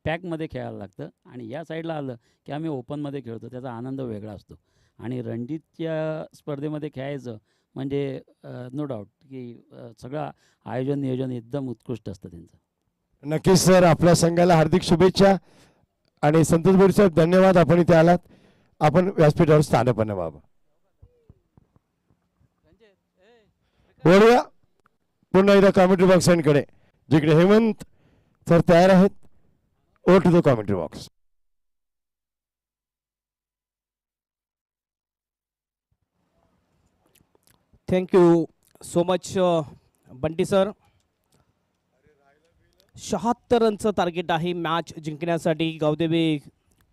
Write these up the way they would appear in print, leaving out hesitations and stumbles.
पॅकमध्ये खेळायला लागतं आणि या साईडला आलं की आम्ही ओपनमध्ये खेळतो, त्याचा आनंद वेगळा असतो. आणि रणजीतच्या स्पर्धेमध्ये खेळायचं म्हणजे नो डाऊट की सगळं आयोजन नियोजन एकदम उत्कृष्ट असतं त्यांचं. नक्कीच सर, आपल्या संघाला हार्दिक शुभेच्छा आणि संतोष बोरे साहेब धन्यवाद, आपण इथे आलात. आपण व्यासपीठावर स्थानपन्न व्हावं. वळूया पुन्हा एकदा कॉमेंट्री बॉक्सांकडे, जिकडे हेमंत सर तयार आहेत. Over to the commentary box. Thank you so much Bunty sir. 76 रनचं टार्गेट आहे मॅच जिंकण्यासाठी. गावदेवी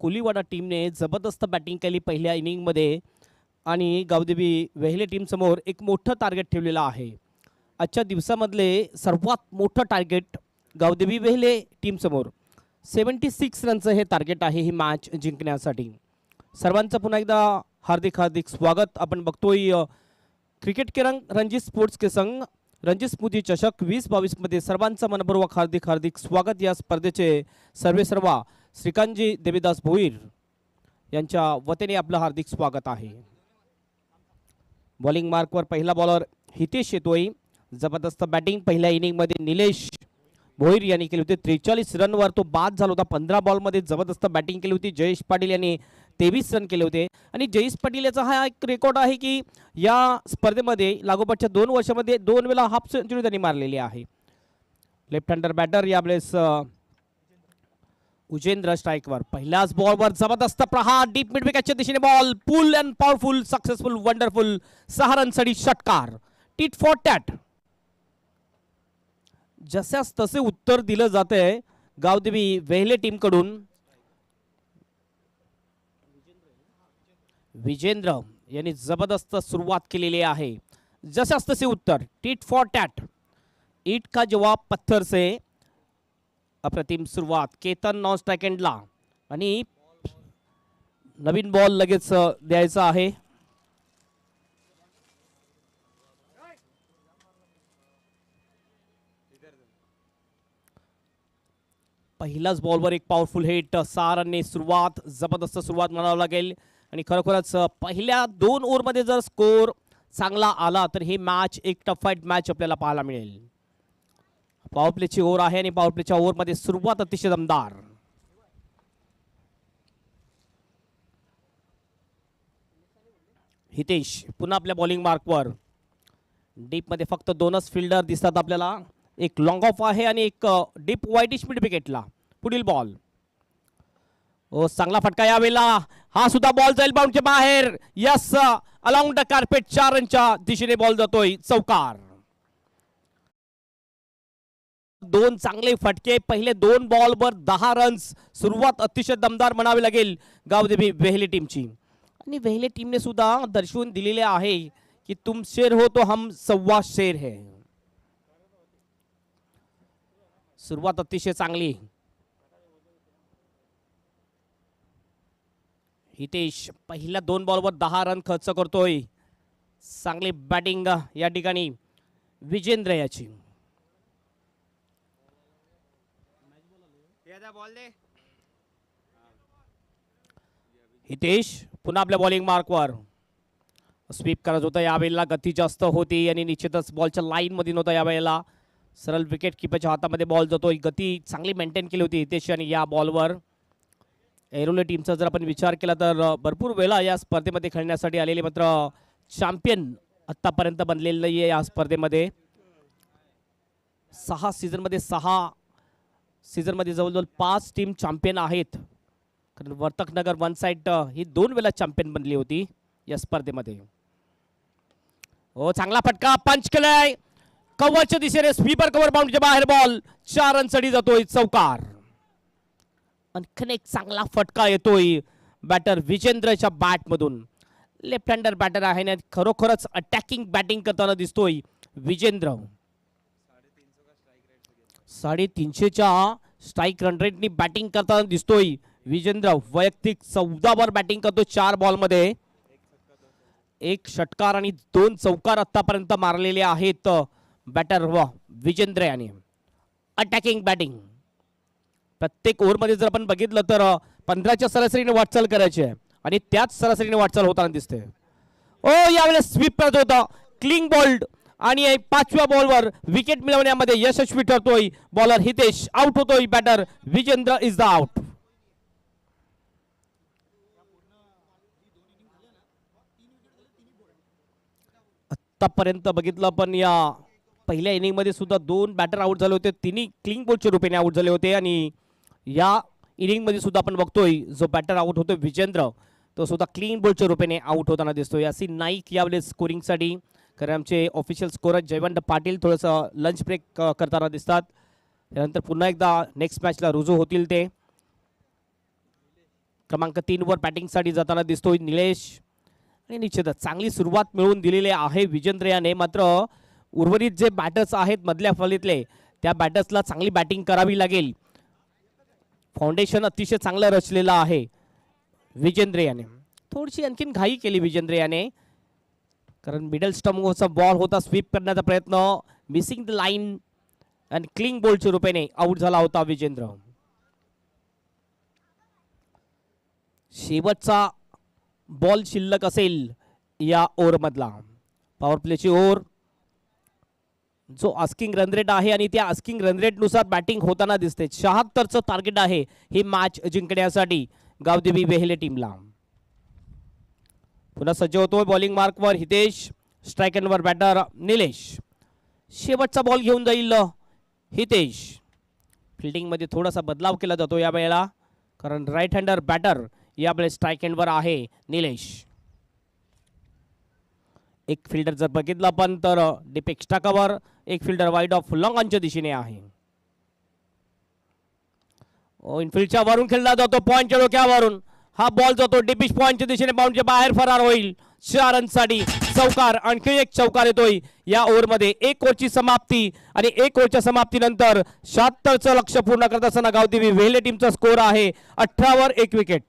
कोलीवाडा टीमने जबरदस्त बॅटिंग केली पहिल्या इनिंगमध्ये आणि गावदेवी वेहिले टीमसमोर एक मोठं टार्गेट ठेवलेलं आहे. आजच्या दिवसामधले सर्वात मोठं टार्गेट गावदेवी वेहिले टीमसमोर 76 रनचं हे टार्गेट आहे ही मॅच जिंकण्यासाठी. सर्वांचं पुन्हा एकदा हार्दिक हार्दिक स्वागत. आपण बघतोय क्रिकेट के रंग रणजी स्पोर्ट्स के संग रणजी स्मृती चषक 2022 मध्ये सर्वांचं मनपूर्वक हार्दिक हार्दिक स्वागत. या स्पर्धेचे सर्वेसर्वा श्रीकांतजी देवीदास भोईर यांच्या वतीने आपलं हार्दिक स्वागत आहे. बॉलिंग मार्कवर पहिला बॉलर हितेश येतोय. जबरदस्त बॅटिंग पहिल्या इनिंगमध्ये निलेश भोईर यांनी केली होती. 43 रनवर तो बाद झाला होता. 15 बॉलमध्ये जबरदस्त बॅटिंग केली होती. जयेश पाटील यांनी 23 रन केले होते आणि जयेश पाटील याचा हा एक रेकॉर्ड आहे की या स्पर्धेमध्ये लागोपाठच्या 2 वर्षामध्ये 2 वेळा हाफ सेंचुरी त्यांनी मारलेली आहे. लेफ्ट हँडर बॅटर यावेळेस उजेंद्र स्ट्राईकवर. पहिल्याच बॉलवर जबरदस्त प्रहार डीप मिड विकेटच्या दिशेने ball. Full and powerful, successful, wonderful. 6 रनसाठी षटकार. Tit for tat. जशास तसे उत्तर दिलं जातंय गावदेवी वेहिले टीम कडून. विजेंद्र यांनी जबरदस्त सुरुवात केलेली आहे. जशास तसे उत्तर. Tit for tat. ईट का जवाब पत्थर से. अप्रतिम सुरुवात. केतन नॉन स्ट्राइक एंडला आणि नवीन बॉल लगेच द्यायचा आहे. पहिल्याच बॉलवर एक पॉवरफुल हिट. 6 रनने सुरुवात. जबरदस्त सुरुवात म्हणावं लागेल आणि खरोखरच पहिल्या 2 ओव्हरमध्ये जर स्कोर चांगला आला तर ही मॅच एक टफ फाईट मॅच आपल्याला पाहायला मिळेल. पॉवर प्लेची ओव्हर आहे आणि पॉवर प्लेच्या ओव्हरमध्ये सुरुवात अतिशय दमदार. हितेश पुन्हा आपल्या बॉलिंग मार्कवर. डीपमध्ये फक्त 2च फिल्डर दिसतात आपल्याला. एक लॉंग ऑफ आहे आणि एक डीप वाईटिश मिड विकेटला. पुढील बॉल. ओ चांगला फटका यावेळेला. हा सुद्धा बॉल जाईल बाउंडच्या बाहेर. Yes, along the carpet. 4 रनच्या दिशेने बॉल जातोय. चौकार. 2 चांगले फटके. पहिले 2 बॉलवर 10 रन्स. सुरुवात अतिशय दमदार म्हणावी लागेल गावदेवी वेहिले टीमची. आणि वेहिले टीमने सुद्धा दर्शवून दिलेले आहे की तुम शेर हो तो हम सव्वा शेर है. सुरुवात अतिशय चांगली. हितेश पहिल्या 2 बॉलवर 10 रन खर्च करतोय. चांगली बॅटिंग या ठिकाणी विजेंद्र याची. हितेश पुन्हा आपल्या बॉलिंग मार्कवर. स्वीप करत होता यावेळेला. गती जास्त होती आणि निश्चितच बॉलच्या लाईन मध्ये नव्हता यावेळेला. सरळ विकेट किपरच्या हातामध्ये बॉल जातोय. गती चांगली मेंटेन केली होती हितेश आणि या बॉलवर. एरोले टीमचा जर आपण विचार केला तर भरपूर वेळा या स्पर्धेमध्ये खेळण्यासाठी आलेले, मात्र चॅम्पियन आतापर्यंत बनलेले नाहीये या स्पर्धेमध्ये. 6 सीझनमध्ये 6 सीझनमध्ये जवळजवळ 5 टीम चॅम्पियन आहेत. कारण वर्तकनगर वन साइड ही 2 वेळा चॅम्पियन बनली होती या स्पर्धेमध्ये. हो चांगला फटका. पंच केलाय कव्हरच्या दिशेने. स्वीपर कव्हर बाउंडच्या बाहेर. बॉल 4 रनसाठी जातोय. चौकार. आणखीन एक चांगला फटका येतोय बॅटर विजेंद्रच्या बॅट मधून. लेफ्ट हँडर बॅटर आहे ना, खरोखरच अटॅकिंग बॅटिंग करताना दिसतोय विजेंद्र. 350च्या स्ट्राईक रन रेटनी बॅटिंग करताना दिसतोय विजेंद्र. वैयक्तिक 14 वर बॅटिंग करतो 4 बॉलमध्ये. 1 षटकार आणि 2 चौकार आतापर्यंत मारलेले आहेत बॅटर विजेंद्र याने. Attacking batting. प्रत्येक ओव्हरमध्ये जर आपण बघितलं तर 15च्या सरासरीने वाटचाल करायची आहे आणि त्याच सरासरीने वाटचाल होताना दिसते. ओ यावेळेस स्वीप करत होता क्लीन बॉल्ड आणि 5व्या बॉलवर विकेट मिळवण्यामध्ये यशस्वी ठरतोय बॉलर हितेश. आउट होतोय batter Vijendra is the out. आतापर्यंत बघितलं पण या पहिल्या इनिंग मध्ये सुद्धा 2 बॅटर आउट झाले होते, तिन्ही क्लीन बोल्डच्या रूपाने आउट झाले होते. आणि या इनिंग मध्ये सुद्धा आपण बघतोय जो बॅटर आउट होतोय विजेंद्र तो सुद्धा क्लीन बोल्डच्या रूपाने आउट होताना दिसतोय. यासी नाईक यावेळेस स्कोरिंगसाठी, कारण आमचे ऑफिशियल स्कोरर जयवंत पाटील थोडंसं लंच ब्रेक करताना दिसतात. त्यानंतर पुन्हा एकदा नेक्स्ट मॅचला रुजू होतील. ते क्रमांक 3 वर बॅटिंगसाठी जाताना दिसतोय निलेश. आणि निश्चितच चांगली सुरुवात मिळवून दिलेली आहे विजेंद्र याने. मात्र उर्वरित जे बॅटर्स आहेत मधल्या फळीतले त्या बॅटर्सला चांगली बॅटिंग करावी लागेल. फाउंडेशन अतिशय चांगलं रचलेलं आहे विजेंद्र याने. थोडीशी आणखीन घाई केली विजेंद्र याने, कारण मिडल स्टंपचा बॉल होता, स्वीप करण्याचा प्रयत्न, मिसिंग द लाईन आणि क्लीन बॉलच्या रूपाने आउट झाला होता विजेंद्र. शेवटचा बॉल शिल्लक असेल या ओव्हरमधला. पॉवर प्लेची ओव्हर, जो आस्किंग रन रेट आहे आणि त्या आस्किंग रन रेट नुसार बॅटिंग होताना दिसते. 76चं टार्गेट आहे ही मॅच जिंकण्यासाठी गावदेवी वेहेले टीमला. पुन्हा सज्ज होतोय बॉलिंग मार्कवर हितेश. स्ट्राईक एंडवर बॅटर निलेश. शेवटचा बॉल घेऊन जाईल हितेश. फिल्डिंगमध्ये थोडासा बदलाव केला जातो या वेळेला, कारण राईट हँडर बॅटर यावेळेस स्ट्राईक एंडवर आहे निलेश. एक फिल्डर जर बघितला पण तर डीप एक्स्ट्रा कव्हर, एक फिल्डर वाईड ऑफ लॉंग ऑनच्या दिशेने आहे. इनफिल्डच्या वरून खेळला जातो पॉइंटच्या डोक्यावरून. हा बॉल जातो डीपिश पॉइंटच्या दिशेने, बाउंडच्या बाहेर फरार होईल. 4 रनसाठी चौकार. आणखी एक चौकार येतोय या ओव्हरमध्ये. 1 ओव्हरची समाप्ती आणि 1 ओव्हरच्या समाप्तीनंतर 76चं लक्ष पूर्ण करत असताना गावदेवी वेहेले टीमचा स्कोर आहे 18 वर 1 विकेट.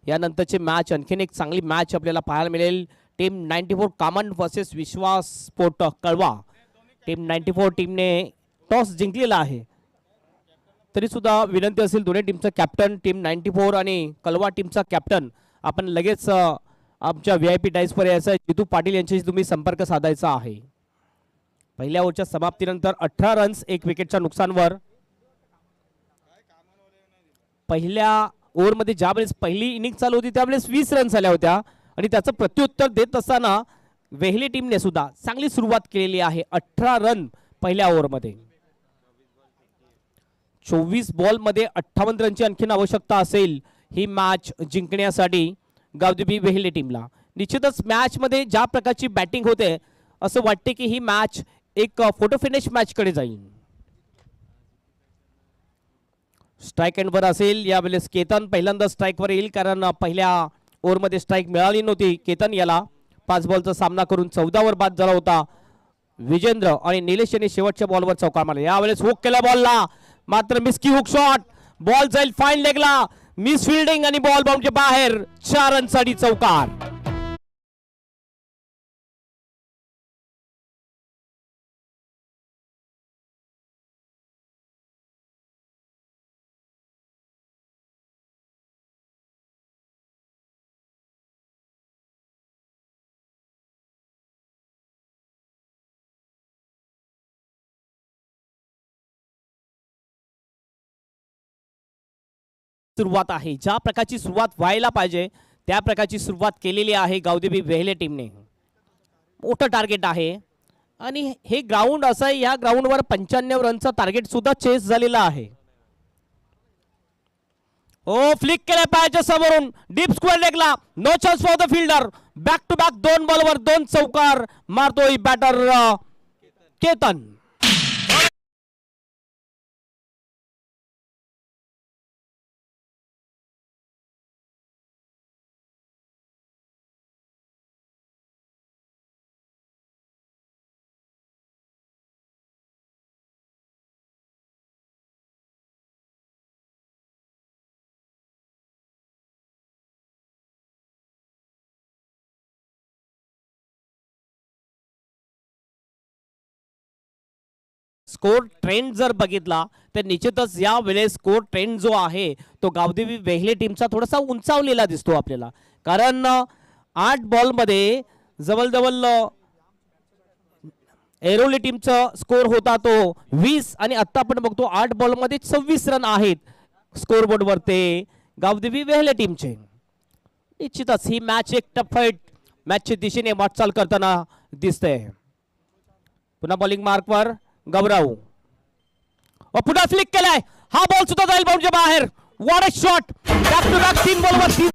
यानंतरची मॅच आणखीन एक चांगली मॅच आपल्याला पाहायला मिळेल. टीम 94 कामन वर्सेस विश्वास स्पोर्ट कळवा. टीम 94 टीमने टॉस जिंकलेला आहे, तरी सुद्धा विनंती असेल दोन्ही टीमचा कॅप्टन टीम 94 आणि कळवा टीमचा कॅप्टन आपण लगेच आमच्या VIP डाईसवर यायचं आहे. जितू पाटील यांच्याशी तुम्ही संपर्क साधायचा आहे. पहिल्या ओव्हरच्या समाप्तीनंतर 18 रन्स 1 विकेटच्या नुकसानवर. पहिल्या ओव्हरमध्ये ज्यावेळेस पहिली इनिंग चालू होती त्यावेळेस 20 रन्स आल्या होत्या आणि त्याचं प्रत्युत्तर देत असताना वेहेले टीमने सुद्धा चांगली सुरुवात केलेली आहे. 18 रन पहिल्या ओव्हरमध्ये. 24 बॉलमध्ये 58 रनची आणखीन आवश्यकता असेल ही मॅच जिंकण्यासाठी गावदेवी वेहेले टीमला. निश्चितच मॅचमध्ये ज्या प्रकारची बॅटिंग होते असं वाटते की ही मॅच एक फोटो फिनिश मॅचकडे जाईल. स्ट्राईक एंडवर असेल यावेळेस केतन पहिल्यांदा स्ट्राईकवर येईल, कारण पहिल्या ओव्हरमध्ये स्ट्राईक मिळाली नव्हती. केतन याला 5 बॉलचा सामना करून 14 वर बाद झाला होता विजेंद्र. आणि निलेश यांनी शेवटच्या बॉलवर चौकार मारला. यावेळेस हुक केला बॉलला, मात्र मिस्की हुक शॉट. बॉल जाईल फाईन लेगला, मिस फिल्डिंग आणि बॉल बाउंडच्या बाहेर. 4 रनसाठी चौकार. सुरुवात आहे, ज्या प्रकारची सुरुवात व्हायला पाहिजे त्या प्रकारची सुरुवात केलेली आहे गावदेवी वेहेले टीमने. मोठं टार्गेट आहे आणि हे ग्राउंड असं आहे, या ग्राउंडवर 95 रनचं टार्गेट सुद्धा चेस झालेला आहे. ओ फ्लिक केलाय पायाच्या समोरून डीप स्क्वेअर लेगला. No chance for the fielder. Back to back 2 बॉलवर 2 चौकार मारतोय बॅटर केतन. स्कोर ट्रेंड जर बघितला तर निश्चितच या वेळेस स्कोर ट्रेंड जो आहे तो गावदेवी वेहले टीमचा थोडासा उंचावलेला दिसतो आपल्याला. कारण 8 बॉलमध्ये जवळजवळ एरोली टीमचा स्कोर होता तो 20 आणि आता आपण बघतो 8 बॉलमध्ये 26 रन आहेत स्कोर बोर्डवर ते गावदेवी वेहले टीमचे. निश्चितच ही मॅच एक टफ फाईट मॅचच्या दिशेने वाटचाल करताना दिसते. पुन्हा बॉलिंग मार्कवर गौरव पुन्हा फ्लिक केलाय. हा बॉल सुद्धा जाईल बाउंड्रीच्या बाहेर. What a shot. Back to back 3 बॉलवर 3.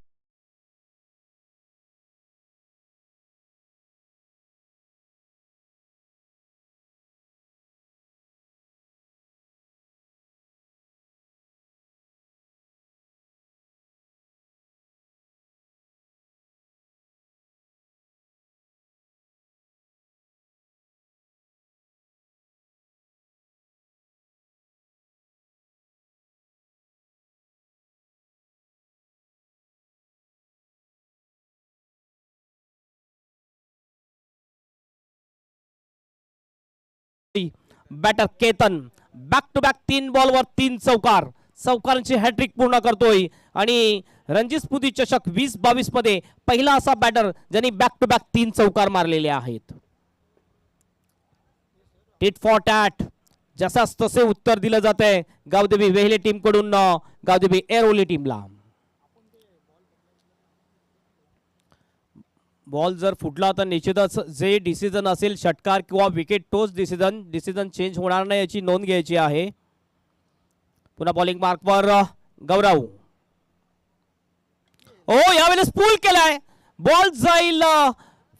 Batter Ketan back to back 3 बॉलवर 3 चौकार. चौकारांची हॅट्रिक पूर्ण करतोय आणि रणजी स्मृती चषक 2022 मध्ये पहिला असा बॅटर ज्यांनी बॅक टू बॅक 3 चौकार मारलेले आहेत. टिट फॉर टॅट जसाच तसे उत्तर दिलं जात आहे गावदेवी वेहले टीम कडून गावदेवी एरोली टीमला. बॉल जर फुटला तर निश्चितच जे डिसिजन असेल षटकार किंवा विकेट तोच डिसिजन चेंज होणार नाही याची नोंद घ्यायची आहे. पुन्हा बॉलिंग मार्कवर गौरव. ओ यावेळेस पूल केलाय. बॉल जाईल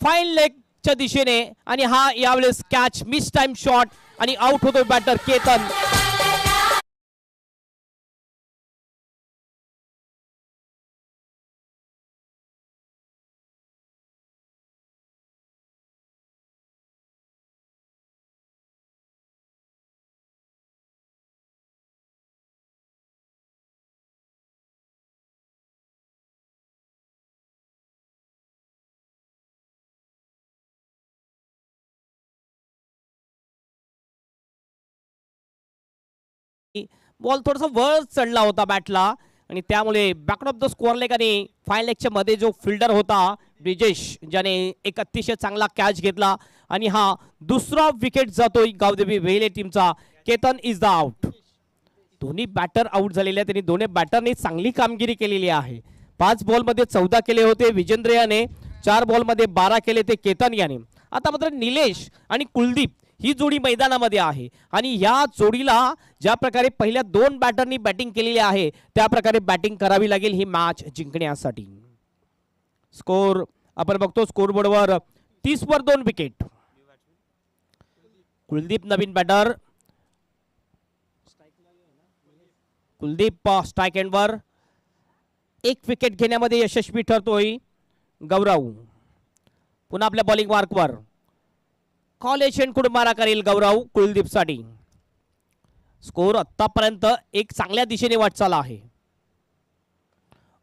फाईन लेगच्या दिशेने आणि हा यावेळेस कॅच मिस टाइम शॉट आणि आउट होतो बॅटर केतन. बॉल थोडासा वर चढला होता बॅटला आणि त्यामुळे back of the score leg आणि फाईन लेगच्या मध्ये जो फिल्डर होता ब्रिजेश ज्याने एक अतिशय चांगला कॅच घेतला आणि हा दुसरा विकेट जातोय गावदेवी वेहले टीमचा. Ketan is the out. दोन्ही बॅटर आउट झालेले आहेत. त्यांनी दोन्ही बॅटरनी चांगली कामगिरी केलेली आहे. 5 बॉलमध्ये 14 केले होते विजेंद्र याने. 4 बॉलमध्ये 12 केले ते केतन याने. आता मात्र निलेश आणि कुलदीप ही जोडी मैदानामध्ये आहे आणि या जोडीला ज्या प्रकारे पहिल्या 2 बॅटरनी बॅटिंग केलेली आहे त्या प्रकारे बॅटिंग करावी लागेल ही मॅच जिंकण्यासाठी. स्कोर आपण बघतो स्कोर बोर्डवर 30 वर 2 विकेट. कुलदीप नवीन बॅटर. कुलदीप स्ट्राइक एंडवर 1 विकेट घेण्यामध्ये यशस्वी ठरतोय गौरव. पुन्हा आपल्या बॉलिंग मार्कवर कॉलेज कडून मारा करेल गौरव कुलदीप साठी. स्कोर आतापर्यंत एक चांगल्या दिशेने वाटचाल आहे.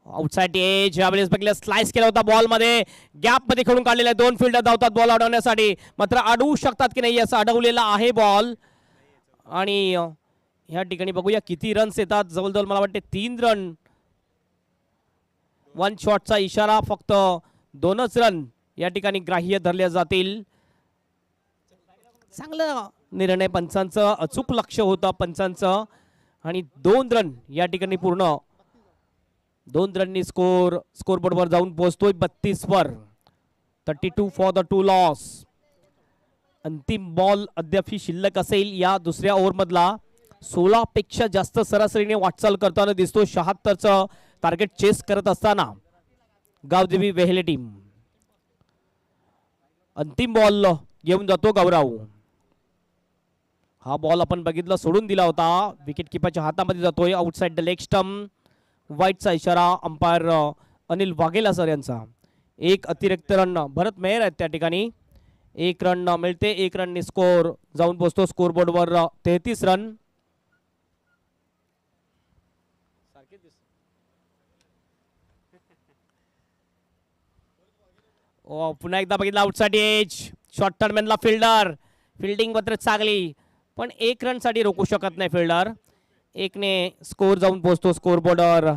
आउटसाइड एज यावेळेस बघितलं स्लाइस केला होता बॉल मध्ये गॅप मध्ये खेळून काढलेला आहे. 2 फिल्डर धावतात बॉल अडवण्यासाठी मात्र अडवू शकतात की नाही असं अडवलेला आहे बॉल. आणि ह्या ठिकाणी बघूया किती रन्स येतात. जवळजवळ मला वाटते 3 रन. 1 शॉटचा इशारा फक्त 2च रन या ठिकाणी ग्राह्य धरले जातील. चांगला निर्णय पंचांचं. अचूक लक्ष होतं पंचांचं आणि 2 रन या ठिकाणी पूर्ण. 2 रननी स्कोर बोर्डवर जाऊन पोहोचतोय 32 वर. 32 फॉर द 2 लॉस. अंतिम बॉल अद्याप शिल्लक असेल या दुसऱ्या ओव्हर मधला. 16 पेक्षा जास्त सरासरीने वाटचाल करताना दिसतो. 76चं टार्गेट चेस करत असताना गावदेवी वेहेले टीम. अंतिम बॉल घेऊन जातो गौरव. हा बॉल आपण बघितला, सोडून दिला होता, विकेट किपरच्या हातामध्ये जातोय. Outside the leg stump. वाईटचा इशारा अंपायर अनिल वाघेला सर यांचा. एक अतिरिक्त रन भरत मेहर आहेत त्या ठिकाणी. एक रन मिळते, एक रनने स्कोर जाऊन पोहोचतो स्कोरबोर्डवर 33 रन. पुन्हा एकदा बघितलं आउटसाइड एज. शॉर्ट टर्मॅनला फिल्डर. फिल्डिंग मात्र चांगली, पण एक रन साठी रोखू शकत नाही फिल्डर. एकने स्कोर जाऊन पोहोचतो स्कोरबोर्डवर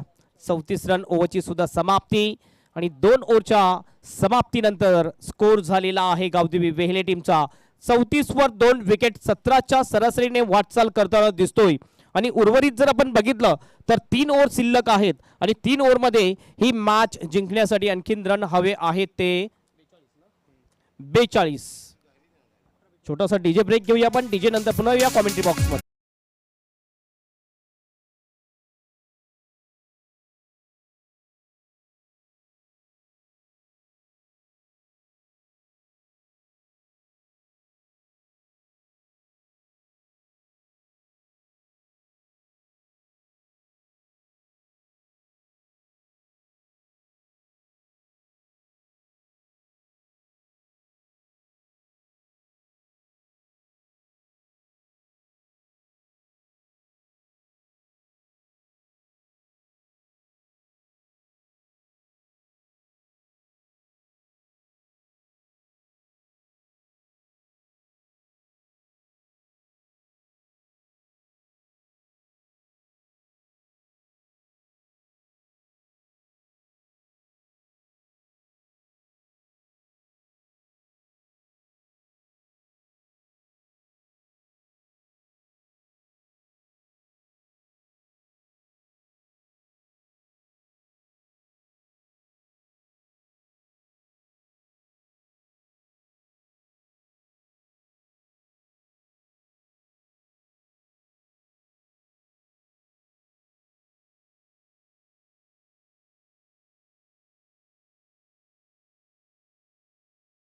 34 रन. ओव्हरची सुद्धा समाप्ती आणि 2 ओव्हरच्या समाप्तीनंतर स्कोर झालेला आहे गावदेवी वेहेले टीमचा 34 वर 2 विकेट. 17च्या सरासरीने वाटचाल करताना दिसतोय. आणि उर्वरित जर आपण बघितलं तर 3 ओव्हर शिल्लक आहेत आणि 3 ओव्हरमध्ये ही मॅच जिंकण्यासाठी आणखीन रन हवे आहेत ते 42. छोटासा डीजे ब्रेक घेऊया आपण. डीजे नंतर पुन्हा येऊया कॉमेंट्री बॉक्स मध्ये.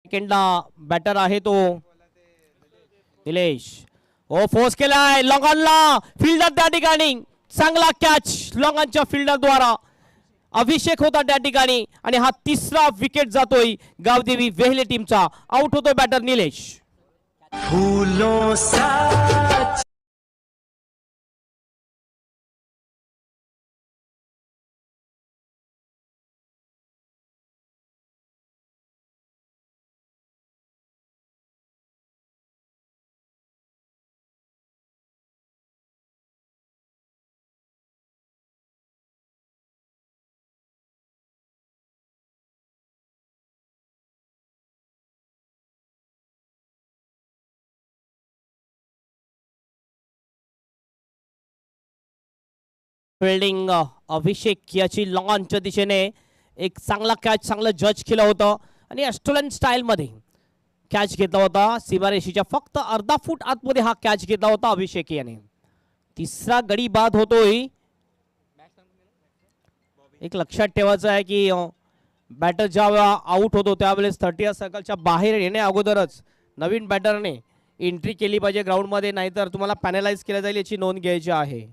सेकंडला बॅटर आहे तो निलेश. हो फोर्स केलाय लॉंगॉनला. फिल्डर त्या ठिकाणी चांगला कॅच लॉंगॉनच्या फिल्डर द्वारा. अभिषेक होता त्या ठिकाणी आणि हा 3रा विकेट जातोय गावदेवी वेहेले टीमचा. आउट होतो बॅटर निलेश. फिल्डिंग अभिषेक याची लॉंगॉनच्या दिशेने एक चांगला कॅच, चांगलं जज केलं होतं आणि ऑस्ट्रेलियन स्टाईलमध्ये कॅच घेतला होता. सीमारेषेच्या फक्त अर्धा फूट आतमध्ये हा कॅच घेतला होता अभिषेक याने. 3रा गडी बाद होतोय. एक लक्षात ठेवायचं आहे की बॅटर ज्यावेळा आउट होतो त्यावेळेस 30 सर्कलच्या बाहेर येण्या अगोदरच नवीन बॅटरने एंट्री केली पाहिजे ग्राउंडमध्ये, नाहीतर तुम्हाला पॅनलाइज केलं जाईल याची नोंद घ्यायची आहे.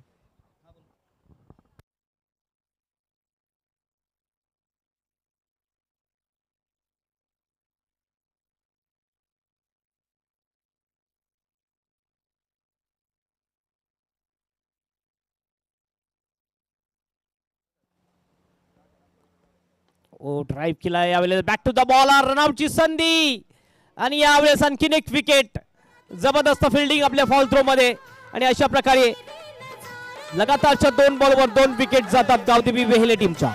ओ ड्राईव्ह केला यावेळेस. Back to the bowler. रनआउटची संधी आणि यावेळेस आणखीन एक विकेट. जबरदस्त फिल्डिंग आपल्या फॉल थ्रो मध्ये आणि अशा प्रकारे लगातारच्या 2 बॉलवर 2 विकेट जातात गावदेवी वेहेले टीमच्या.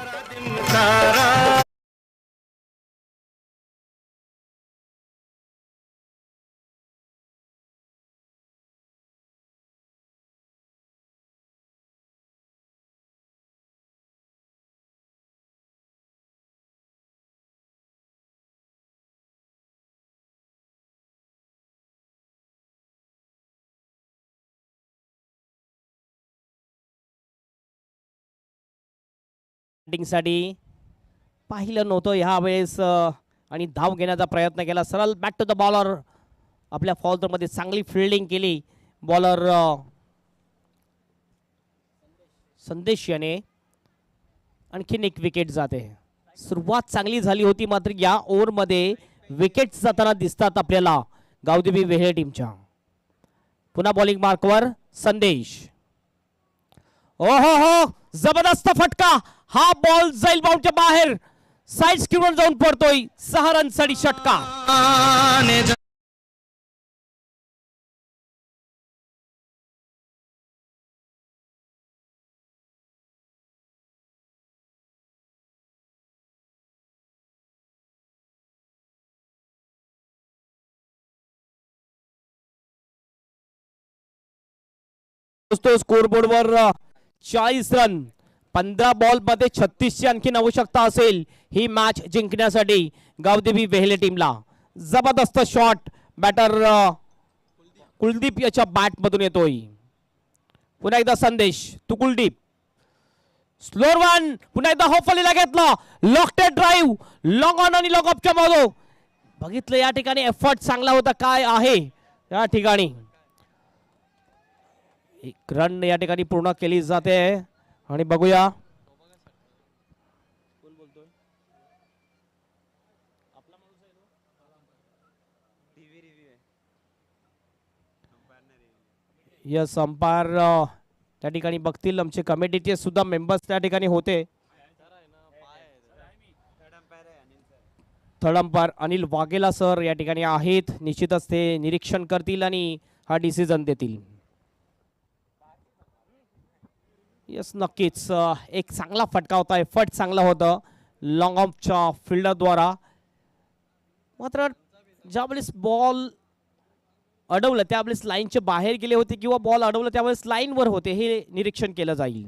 बॅटिंगसाठी पाहिलं नव्हतं ह्यावेळेस आणि धाव घेण्याचा प्रयत्न केला. सरळ बॅक टू द बॉलर. आपल्या फॉलमध्ये चांगली फिल्डिंग केली बॉलर संदेश याने. आणखीन एक विकेट जाते. सुरुवात चांगली झाली होती मात्र या ओव्हरमध्ये विकेट जाताना दिसतात आपल्याला गावदेवी वेहेळे टीमच्या. पुन्हा बॉलिंग मार्कवर संदेश. ओहो हो, जबरदस्त फटका. हा बॉल जाईल बाउंडच्या बाहेर. साइड स्क्रीनवर जाऊन पडतोय. 6 रनसाठी षटकार. स्कोर बोर्डवर 40 रन. 15 बॉल मध्ये 36 ची आणखीन आवश्यकता असेल ही मॅच जिंकण्यासाठी गावदेवी वेहेले टीमला. जबरदस्त शॉट बॅटर कुलदीप याच्या बॅट मधून येतोय. पुन्हा एकदा संदेश तू कुलदीप. Slower one. पुन्हा एकदा होफलीला घेतला. लॉकटेड ड्राईव्ह लॉंग ऑन आणि लॉंग ऑफच्या मागो. बघितलं या ठिकाणी एफर्ट चांगला होता. काय आहे या ठिकाणी एक रन या ठिकाणी पूर्ण केली जाते. आणि बघूया यस अंपायर त्या ठिकाणी बघतील. आमचे कमिटीचे सुद्धा मेंबर्स त्या ठिकाणी होते. Third umpire Anil Vaghela sir या ठिकाणी आहेत. निश्चितच ते निरीक्षण करतील आणि हा डिसिजन देतील. यस नक्कीच एक चांगला फटका होता. एफर्ट चांगला होता लॉंग ऑफच्या फिल्डरद्वारा. मात्र ज्यावेळेस बॉल अडवलं त्यावेळेस लाईनच्या बाहेर गेले होते किंवा बॉल अडवलं त्यावेळेस लाईनवर होते हे निरीक्षण केलं जाईल.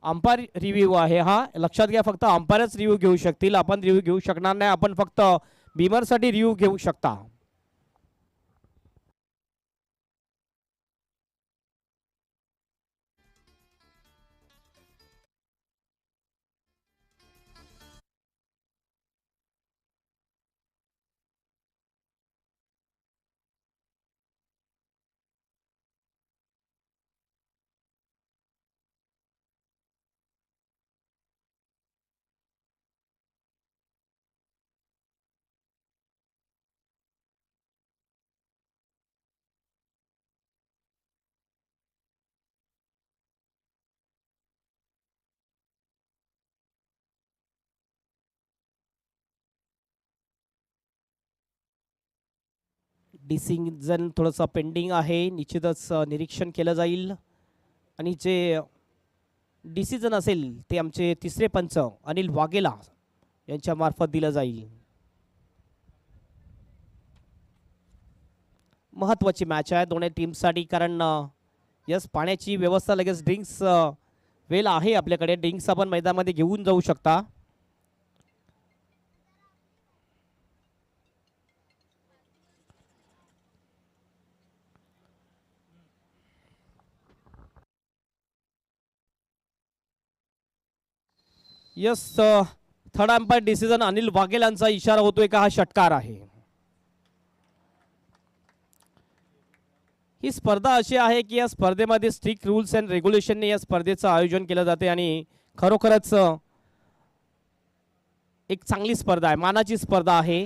अंपायर रिव्ह्यू आहे हा. लक्षात घ्या फक्त अंपायरच रिव्ह्यू घेऊ शकतील. आपण रिव्ह्यू घेऊ शकणार नाही. आपण फक्त बीमरसाठी रिव्ह्यू घेऊ शकता. डिसिजन थोडंसं पेंडिंग आहे. निश्चितच निरीक्षण केलं जाईल आणि जे डिसिजन असेल ते आमचे तिसरे पंच अनिल वाघेला यांच्या मार्फत दिलं जाईल. महत्त्वाची मॅच आहे दोन्ही टीमसाठी कारण यस पाण्याची व्यवस्था लगेच ड्रिंक्स वेल आहे आपल्याकडे. ड्रिंक्स आपण मैदानामध्ये घेऊन जाऊ शकता. Yes third umpire decision Anil Waghel यांचा इशारा होतोय का हा षटकार आहे. ही स्पर्धा अशी आहे की या स्पर्धेमध्ये स्ट्रिक्ट रूल्स अँड रेग्युलेशनने या स्पर्धेचं आयोजन केलं जाते आणि खरोखरच एक चांगली स्पर्धा आहे. मानाची स्पर्धा आहे.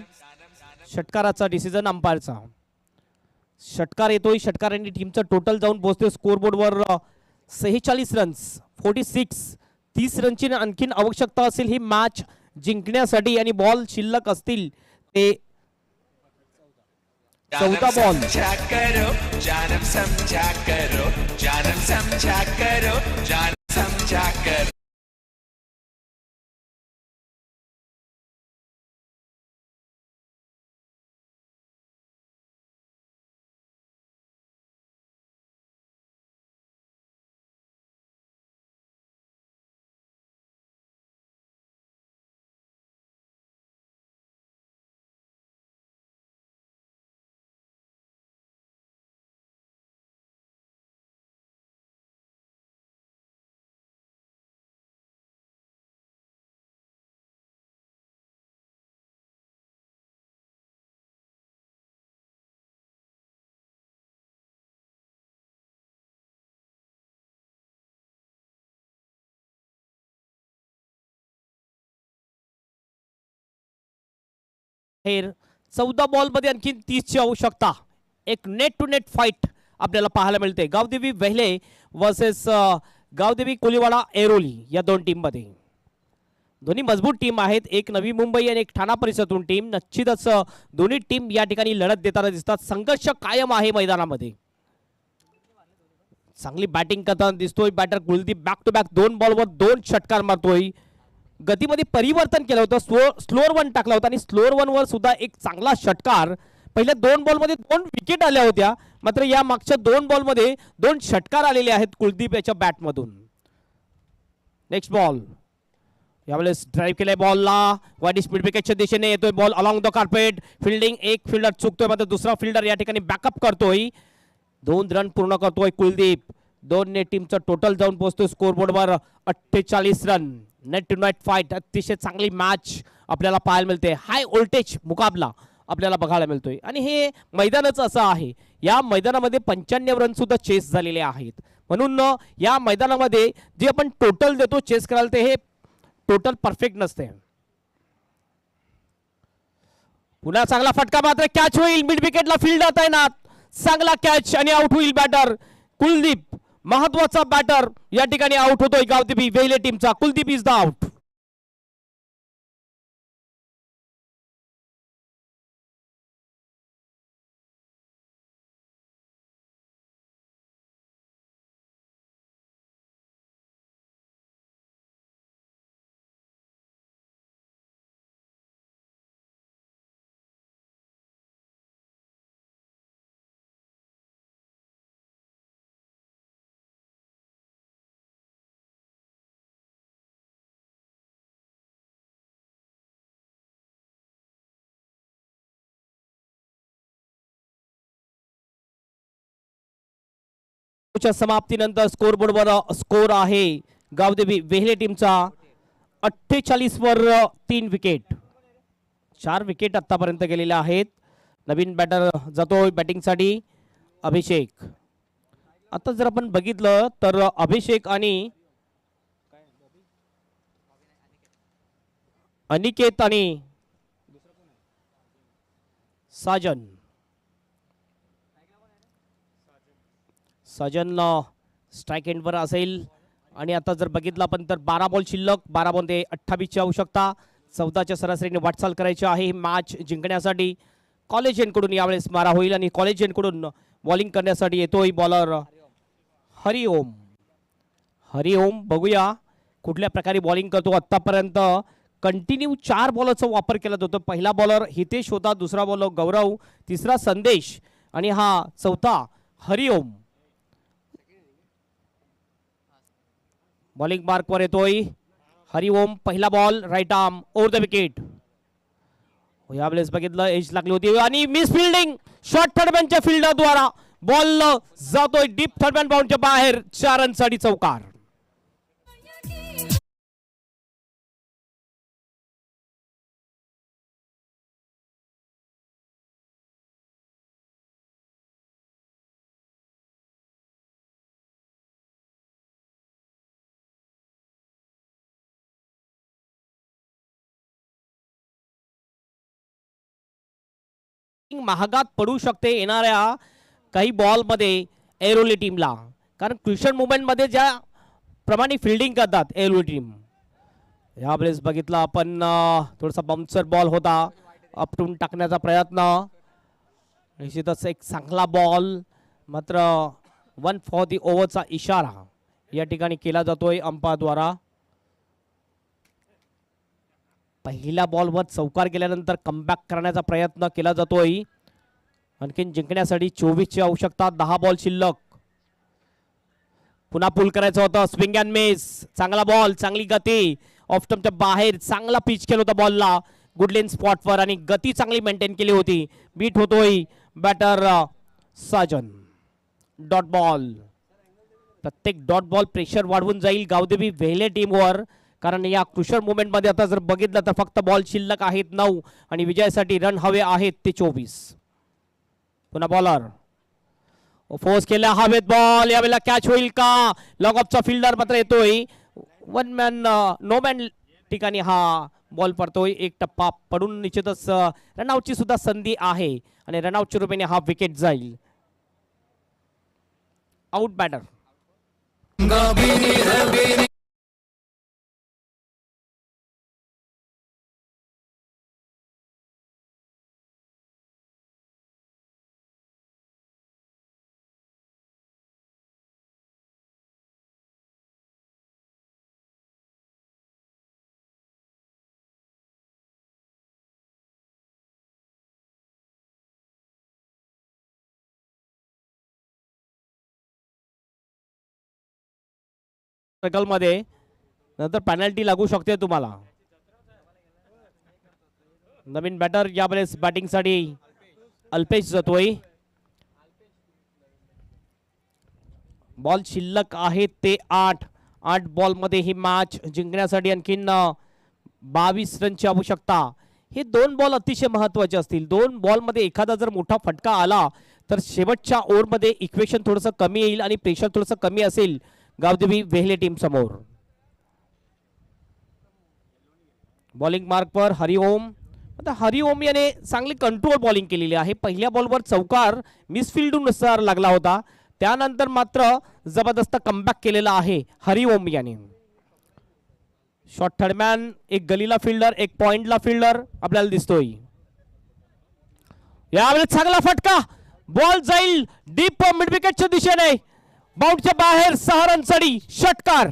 षटकाराचा डिसिजन अंपायरचा. षटकार येतोय. षटकारांनी टीमचं टोटल जाऊन पोहोचते स्कोरबोर्डवर 46 रन्स 46. 30 रनची आणखीन आवश्यकता असेल ही मॅच जिंकण्यासाठी आणि बॉल शिल्लक असतील ते 14 बॉल. जानम समझा करो बाहेर 14 बॉलमध्ये आणखी 30ची आवश्यकता. एक नेट टू नेट फाईट आपल्याला पाहायला मिळते. गावदेवी वेहले वर्सेस गावदेवी कोलीवाडा ऐरोली या दोन टीममध्ये. दोन्ही मजबूत टीम आहेत. एक नवी मुंबई आणि एक ठाणा परिसरातून टीम. निश्चितच दोन्ही टीम या ठिकाणी लढत देताना दिसतात. संघर्ष कायम आहे मैदानामध्ये. चांगली बॅटिंग करताना दिसतोय batter Kuldeep. Back to back 2 बॉलवर 2 षटकार मारतोय. गतीमध्ये परिवर्तन केलं होतं. स्लोअर वन टाकला होता आणि स्लोअर वन वर सुद्धा एक चांगला षटकार. पहिल्या 2 बॉलमध्ये 2 विकेट आल्या होत्या. मात्र या मागच्या 2 बॉलमध्ये 2 षटकार आलेले आहेत कुलदीप याच्या बॅटमधून. Next ball. यावेळेस ड्राईव्ह केलाय बॉलला. वाईड स्पीड विकेटच्या दिशेने येतोय ball along the carpet. Fielding एक फिल्डर चुकतोय मात्र दुसरा फिल्डर या ठिकाणी बॅकअप करतोय. 2 रन पूर्ण करतोय कुलदीप. 2 ने टीमचं टोटल जाऊन पोहोचतोय स्कोरबोर्डवर 48 run. Net to net fight. अतिशय चांगली मॅच आपल्याला पाहायला मिळते. हाय व्होल्टेज मुकाबला आपल्याला बघायला मिळतोय आणि हे मैदानच असं आहे. या मैदानामध्ये 95 रन सुद्धा चेस झालेले आहेत. म्हणून या मैदानामध्ये जे आपण टोटल देतो चेस करायला ते हे टोटल परफेक्ट नसते. पुन्हा चांगला फटका मात्र कॅच होईल. मिड विकेटला फील्ड आहे ना. चांगला कॅच आणि आउट होईल बॅटर कुलदीप. महत्वाचा बॅटर या ठिकाणी आउट होतोय गावदेवी वेहले टीमचा. Kuldeep is the out. च्या समाप्तीनंतर स्कोरबोर्डवर स्कोर आहे गावदेवी वेहले टीमचा 48 वर 3 विकेट. 4 विकेट आतापर्यंत गेलेल्या आहेत. नवीन बॅटर जातोय बॅटिंगसाठी अभिषेक. आता जर आपण बघितलं तर अभिषेक आणि अनिकेत आणि साजन स्ट्राईक एंडवर असेल. आणि आता जर बघितलं आपण तर 12 बॉल शिल्लक. 12 बॉलमध्ये 28ची आवश्यकता. 14च्या सरासरीने वाटचाल करायची आहे ही मॅच जिंकण्यासाठी. कॉलेज एंडकडून यावेळेस मारा होईल आणि कॉलेज एंडकडून बॉलिंग करण्यासाठी येतोय बॉलर हरिओम. हरिओम बघूया कुठल्या प्रकारे बॉलिंग करतो. आतापर्यंत कंटिन्यू 4 बॉलरचा वापर केला जातो. पहिला बॉलर हितेश होता. दुसरा बॉलर गौरव. तिसरा संदेश आणि हा चौथा हरिओम. बॉलिंग मार्कवर येतोय हरिओम. पहिला ball right arm over the wicket. यावेळेस बघितलं एज लागली होती आणि मिस फिल्डिंग. शॉर्ट थर्डमॅनच्या फिल्डरद्वारा बॉल जातोय डीप थर्डमॅन बाउंडच्या बाहेर. 4 रनसाठी चौकार. महागात पडू शकते येणाऱ्या काही बॉलमध्ये ऐरोली टीमला. कारण क्रुशियल मुवमेंटमध्ये ज्या प्रमाणे फिल्डिंग करतात ऐरोली टीम. यावेळेस बघितलं आपण थोडासा बाउन्सर बॉल होता. अपटून टाकण्याचा प्रयत्न. निश्चितच एक चांगला बॉल. मात्र 1 फॉर दी ओव्हरचा इशारा या ठिकाणी केला जातोय अंपायरद्वारा. पहिल्या बॉलवर चौकार गेल्यानंतर कमबॅक करण्याचा प्रयत्न केला जातोय. आणखीन जिंकण्यासाठी 24ची आवश्यकता. 10 बॉल शिल्लक. पुन्हा पुल करायचं होतं. Swing and miss. चांगला बॉल. चांगली गती. ऑफ स्टंपच्या बाहेर चांगला पिच केलं होतं बॉलला गुडलेन स्पॉटवर आणि गती चांगली मेंटेन केली होती. बीट होतोय बॅटर साजन. Dot ball. प्रत्येक डॉट बॉल प्रेशर वाढवून जाईल गावदेवी वेहले टीमवर. कारण या क्रुशियल मुवमेंटमध्ये आता जर बघितलं तर फक्त बॉल शिल्लक आहेत 9 आणि विजयासाठी रन हवे आहेत ते 24. पुन्हा बॉलर फोर्स केला हवेत बॉल. यावेळेला कॅच होईल का. लॉग ऑफचा फिल्डर मात्र येतोय. 1 मॅन नो मॅन ठिकाणी हा बॉल पडतोय, एक टप्पा पडून निश्चितच रनआउटची सुद्धा संधी आहे आणि रनआउटच्या रूपाने हा विकेट जाईल. Out batter. मध्ये नंतर पेनल्टी लागू शकते तुम्हाला. नवीन बॅटर यावेळेस बॅटिंगसाठी अल्पेश जातोय. बॉल शिल्लक आहेत ते 8 बॉल मध्ये ही मॅच जिंकण्यासाठी आणखीन 22 रनची आवश्यकता. हे 2 बॉल अतिशय महत्वाचे असतील. 2 बॉल मध्ये एखादा जर मोठा फटका आला तर शेवटच्या ओव्हरमध्ये इक्वेशन थोडंसं कमी येईल आणि प्रेशर थोडंसं कमी असेल गावदेवी वेहले टीम समोर. बॉलिंग मार्क पर हरिओम. आता हरिओम याने चांगली कंट्रोल बॉलिंग केलेली आहे. पहिल्या बॉलवर चौकार मिसफिल्ड नुसार लागला होता, त्यानंतर मात्र जबरदस्त कमबॅक केलेला आहे हरिओम याने. शॉर्ट थर्डमॅन, एक गलीला फिल्डर, एक पॉइंटला फिल्डर आपल्याला दिसतोय. यावेळेस चांगला फटका, बॉल जाईल डीप मिड विकेटच्या दिशेने, बाउंडच्या बाहेर 6 रनसाठी षटकार.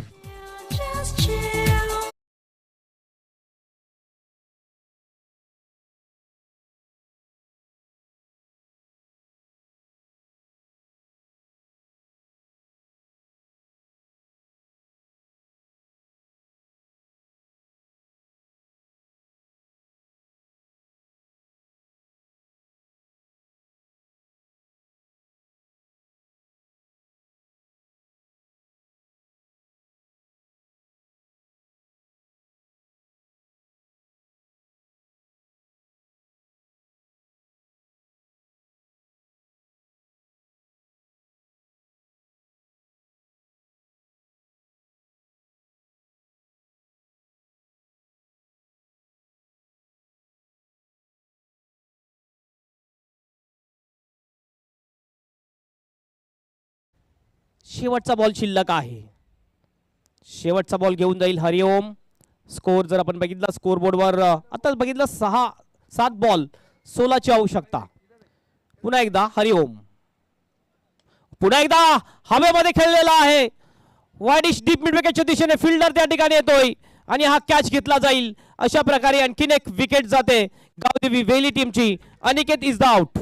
शेवटचा बॉल शिल्लक आहे. शेवटचा बॉल घेऊन जाईल हरिओम. स्कोर जर आपण बघितला स्कोर बोर्डवर आता बघितलं 7 बॉल 16ची आवश्यकता. पुन्हा एकदा हरिओम, पुन्हा एकदा हवेमध्ये खेळलेला आहे. वाईडिश डीप मिड विकेटच्या दिशेने फिल्डर त्या ठिकाणी येतोय आणि हा कॅच घेतला जाईल. अशा प्रकारे आणखीन एक विकेट जाते गावदेवी वेहली टीमची. Aniket is the out.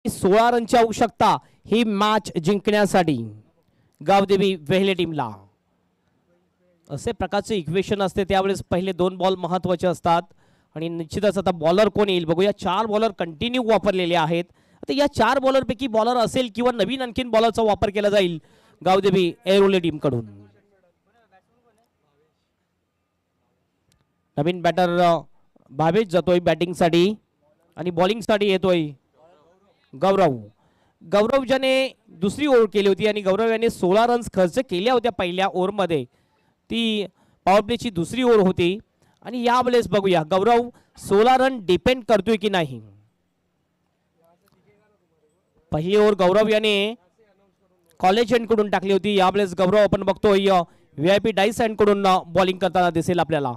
सोळा रनची आवश्यकता ही मॅच जिंकण्यासाठी गावदेवी वेहले टीमला. असे प्रकारचे इक्वेशन असते त्यावेळेस पहिले 2 बॉल महत्वाचे असतात आणि निश्चितच आता बॉलर कोण येईल बघूया. 4 बॉलर कंटिन्यू वापरलेले आहेत. आता या 4 बॉलर पैकी बॉलर असेल किंवा नवीन आणखीन बॉलरचा वापर केला जाईल गावदेवी एरोले टीम कडून. नवीन बॅटर भावेश जातोय बॅटिंगसाठी आणि बॉलिंगसाठी येतोय गौरव ज्याने दुसरी ओव्हर केली होती आणि गौरव याने 16 रन्स खर्च केल्या होत्या पहिल्या ओव्हरमध्ये. ती पॉवर प्लेची दुसरी ओव्हर होती आणि यावेळेस बघूया गौरव 16 रन डिपेंड करतोय की नाही. पहिली ओव्हर गौरव याने कॉलेज एंड कडून टाकली होती. यावेळेस गौरव आपण बघतोय VIP डाईस एंड कडून बॉलिंग करताना दिसेल आपल्याला.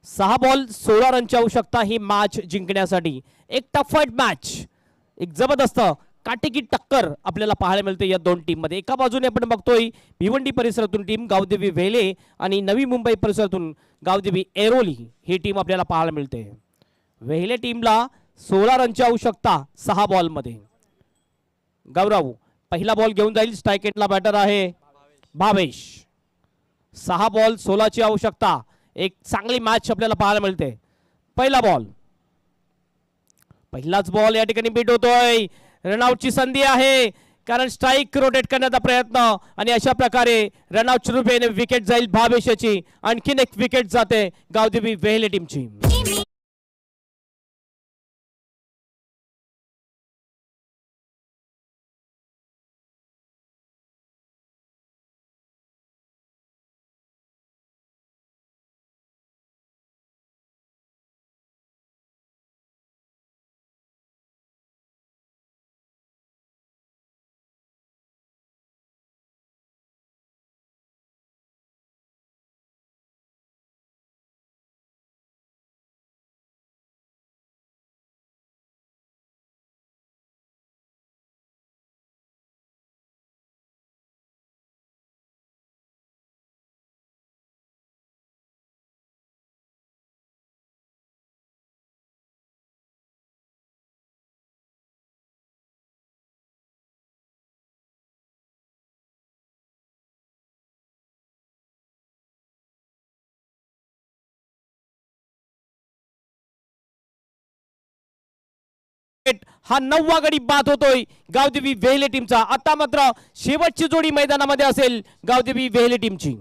6 बॉल 16 रनची आवश्यकता ही मॅच जिंकण्यासाठी. एक टफ फाईट मॅच, एक जबरदस्त काटेकी टक्कर आपल्याला पाहायला मिळते या 2 टीम मध्ये. एका बाजूने आपण बघतोय भिवंडी परिसरातून टीम गावदेवी वेहले आणि नवी मुंबई परिसरातून गावदेवी एरोली ही टीम आपल्याला पाहायला मिळते. वेहिले टीमला 16 रनची आवश्यकता 6 बॉलमध्ये. गौरव पहिला बॉल घेऊन जाईल. स्ट्राईक एंडला बॅटर आहे भावेश. 6 बॉल 16 ची आवश्यकता. एक चांगली मॅच आपल्याला पाहायला मिळते. पहिला बॉल, पहिलाच बॉल या ठिकाणी बीट होतोय. रनआउटची संधी आहे कारण स्ट्राईक रोटेट करण्याचा प्रयत्न आणि अशा प्रकारे रनआउटच्या रूपाने विकेट जाईल भावेशाची. आणखीन एक विकेट जाते गावदेवी वेहेले टीमची. हा 9वा गडी बाद होतोय गावदेवी वेहेले टीमचा. आता मात्र शेवटची जोडी मैदानामध्ये असेल गावदेवी वेहेले टीमची.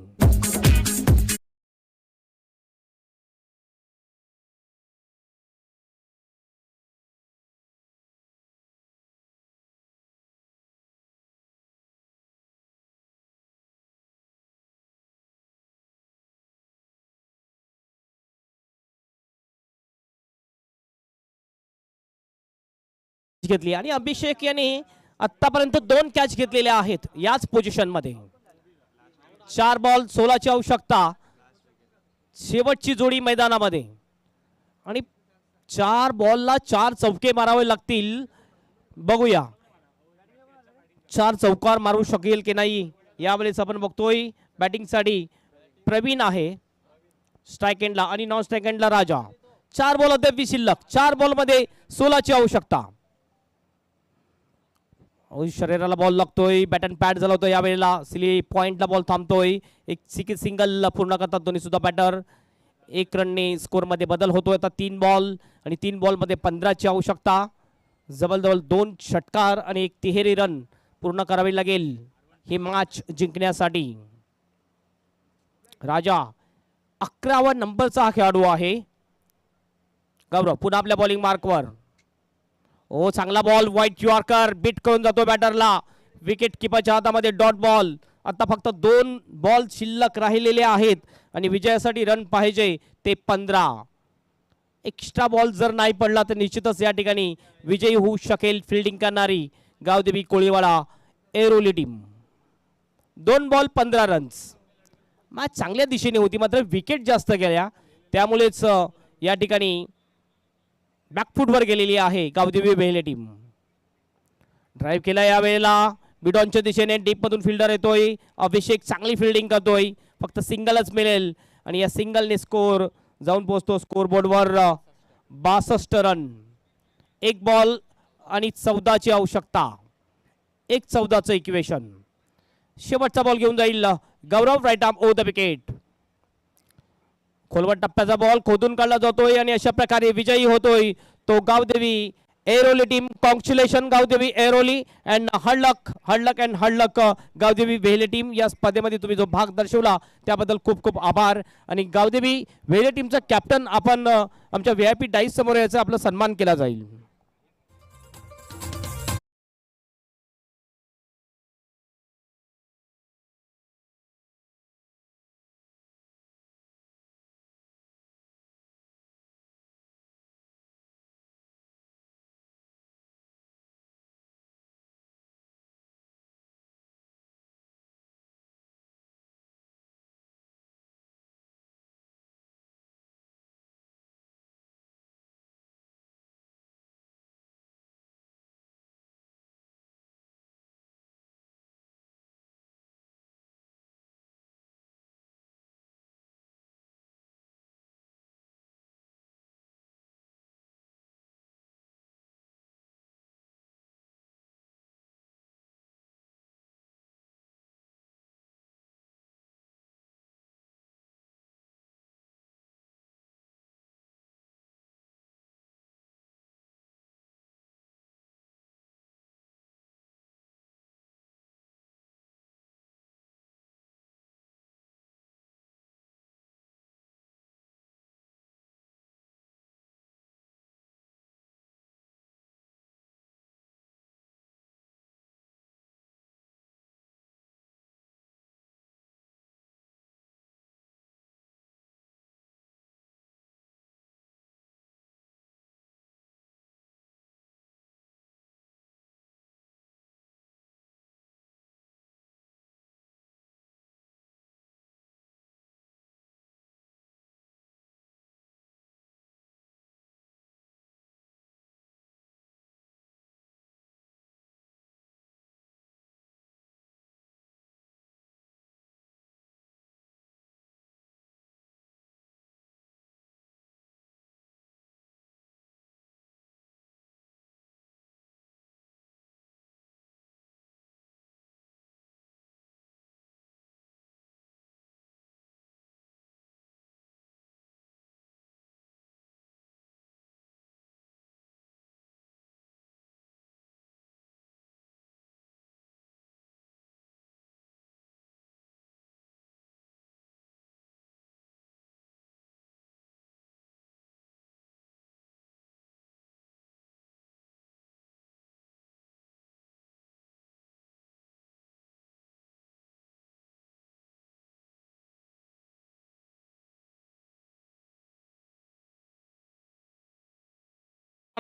घेतली आणि अभिषेक यांनी आतापर्यंत 2 कॅच घेतलेल्या आहेत याच पोझिशन मध्ये. 4 बॉल 16 ची आवश्यकता. शेवटची जोडी मैदानामध्ये आणि 4 बॉलला 4 चौके मारावे लागतील. बघूया 4 चौकार मारू शकेल की नाही. यावेळेस आपण बघतोय बॅटिंगसाठी प्रवीण आहे स्ट्राईक एंडला आणि नॉन स्ट्राईक एंडला राजा. 4 बॉल अद्याप शिल्लक. 4 बॉल मध्ये 16 ची आवश्यकता. शरीराला बॉल लागतोय. बॅट अँड पॅड झाला होता यावेळेला. सिली पॉइंटला बॉल थांबतोय. एक सिंगल पूर्ण करतात दोन्ही सुद्धा बॅटर. 1 रनने स्कोर मध्ये बदल होतोय. आता 3 बॉल आणि 3 बॉल मध्ये 15 ची आवश्यकता. जवळजवळ 2 षटकार आणि 1 तिहेरी रन पूर्ण करावी लागेल ही मॅच जिंकण्यासाठी. राजा 11व्या नंबरचा हा खेळाडू आहे. गौरव पुन्हा आपल्या बॉलिंग मार्कवर. ओ चांगला बॉल. व्हाईट यॉर्कर बीट करून जातो बॅटरला. विकेट किपरच्या हातामध्ये डॉट बॉल. आता फक्त 2 बॉल शिल्लक राहिलेले आहेत आणि विजयासाठी रन पाहिजे ते 15. एक्स्ट्रा बॉल जर नाही पडला तर निश्चितच या ठिकाणी विजयी होऊ शकेल फिल्डिंग करणारी Gavdevi Koliwada Airoli team. 2 ball 15 runs. Match चांगल्या दिशेने होती मात्र विकेट जास्त गेल्या त्यामुळेच या ठिकाणी बॅकफुटवर गेलेली आहे गावदेवी वेहेले टीम. ड्राईव्ह केला यावेळेला बिडॉनच्या दिशेने. डीप मधून फिल्डर येतोय. अभिषेक चांगली फिल्डिंग करतोय. फक्त सिंगलच मिळेल आणि या सिंगलने स्कोर जाऊन पोहोचतो स्कोर बोर्डवर 62 रन. 1 बॉल आणि 14 ची आवश्यकता. 1-14चं इक्वेशन. शेवटचा बॉल घेऊन जाईल Gaurav. Right arm over the wicket. खोलवट टप्प्याचा बॉल खोदून काढला जातोय आणि अशा प्रकारे विजयी होतोय तो Gavdevi Airoli team. Congratulation Gavdevi Airoli and hard luck and Gavdevi Vehele team. या स्पर्धेमध्ये तुम्ही जो भाग दर्शवला त्याबद्दल खूप खूप आभार. आणि गावदेवी वेहेले टीमचा कॅप्टन आपण आमच्या VIP डाईस समोर याचा आपला सन्मान केला जाईल.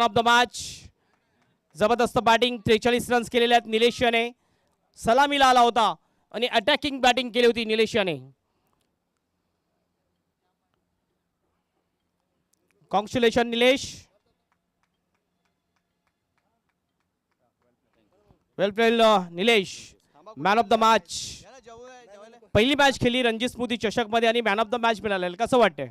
Of the match. जबरदस्त बॅटिंग, 43 रन्स केलेले आहेत निलेश याने. सलामीला आला होता आणि अटॅकिंग बॅटिंग केली होती निलेश याने. Congratulation Nilesh. Well played Nilesh. Man of the match. पहिली मॅच खेळली रणजी स्मृती चषक मध्ये आणि मॅन ऑफ द मॅच मिळालेलं, कसं वाटतंय?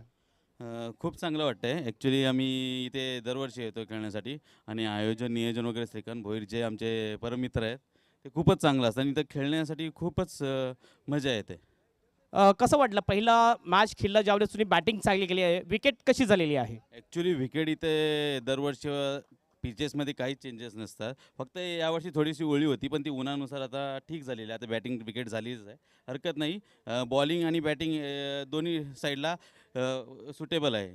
खूप चांगलं वाटतंय. ॲक्च्युली आम्ही इथे दरवर्षी येतो खेळण्यासाठी आणि आयोजन नियोजन वगैरे श्रीकांत भोईर जे आमचे परममित्र आहेत ते खूपच चांगलं असतं आणि इथं खेळण्यासाठी खूपच मजा येते. कसं वाटलं पहिला मॅच खेळला ज्यावेळेस तुम्ही बॅटिंग चांगली केली आहे, विकेट कशी झालेली आहे? ॲक्च्युली विकेट इथे दरवर्षी पिचेसमध्ये काहीच चेंजेस नसतात. फक्त यावर्षी थोडीशी ओळी होती पण ती उन्हानुसार आता ठीक झालेली आहे. आता बॅटिंग विकेट झालीच आहे, हरकत नाही. बॉलिंग आणि बॅटिंग दोन्ही साईडला सुटेबल आहे.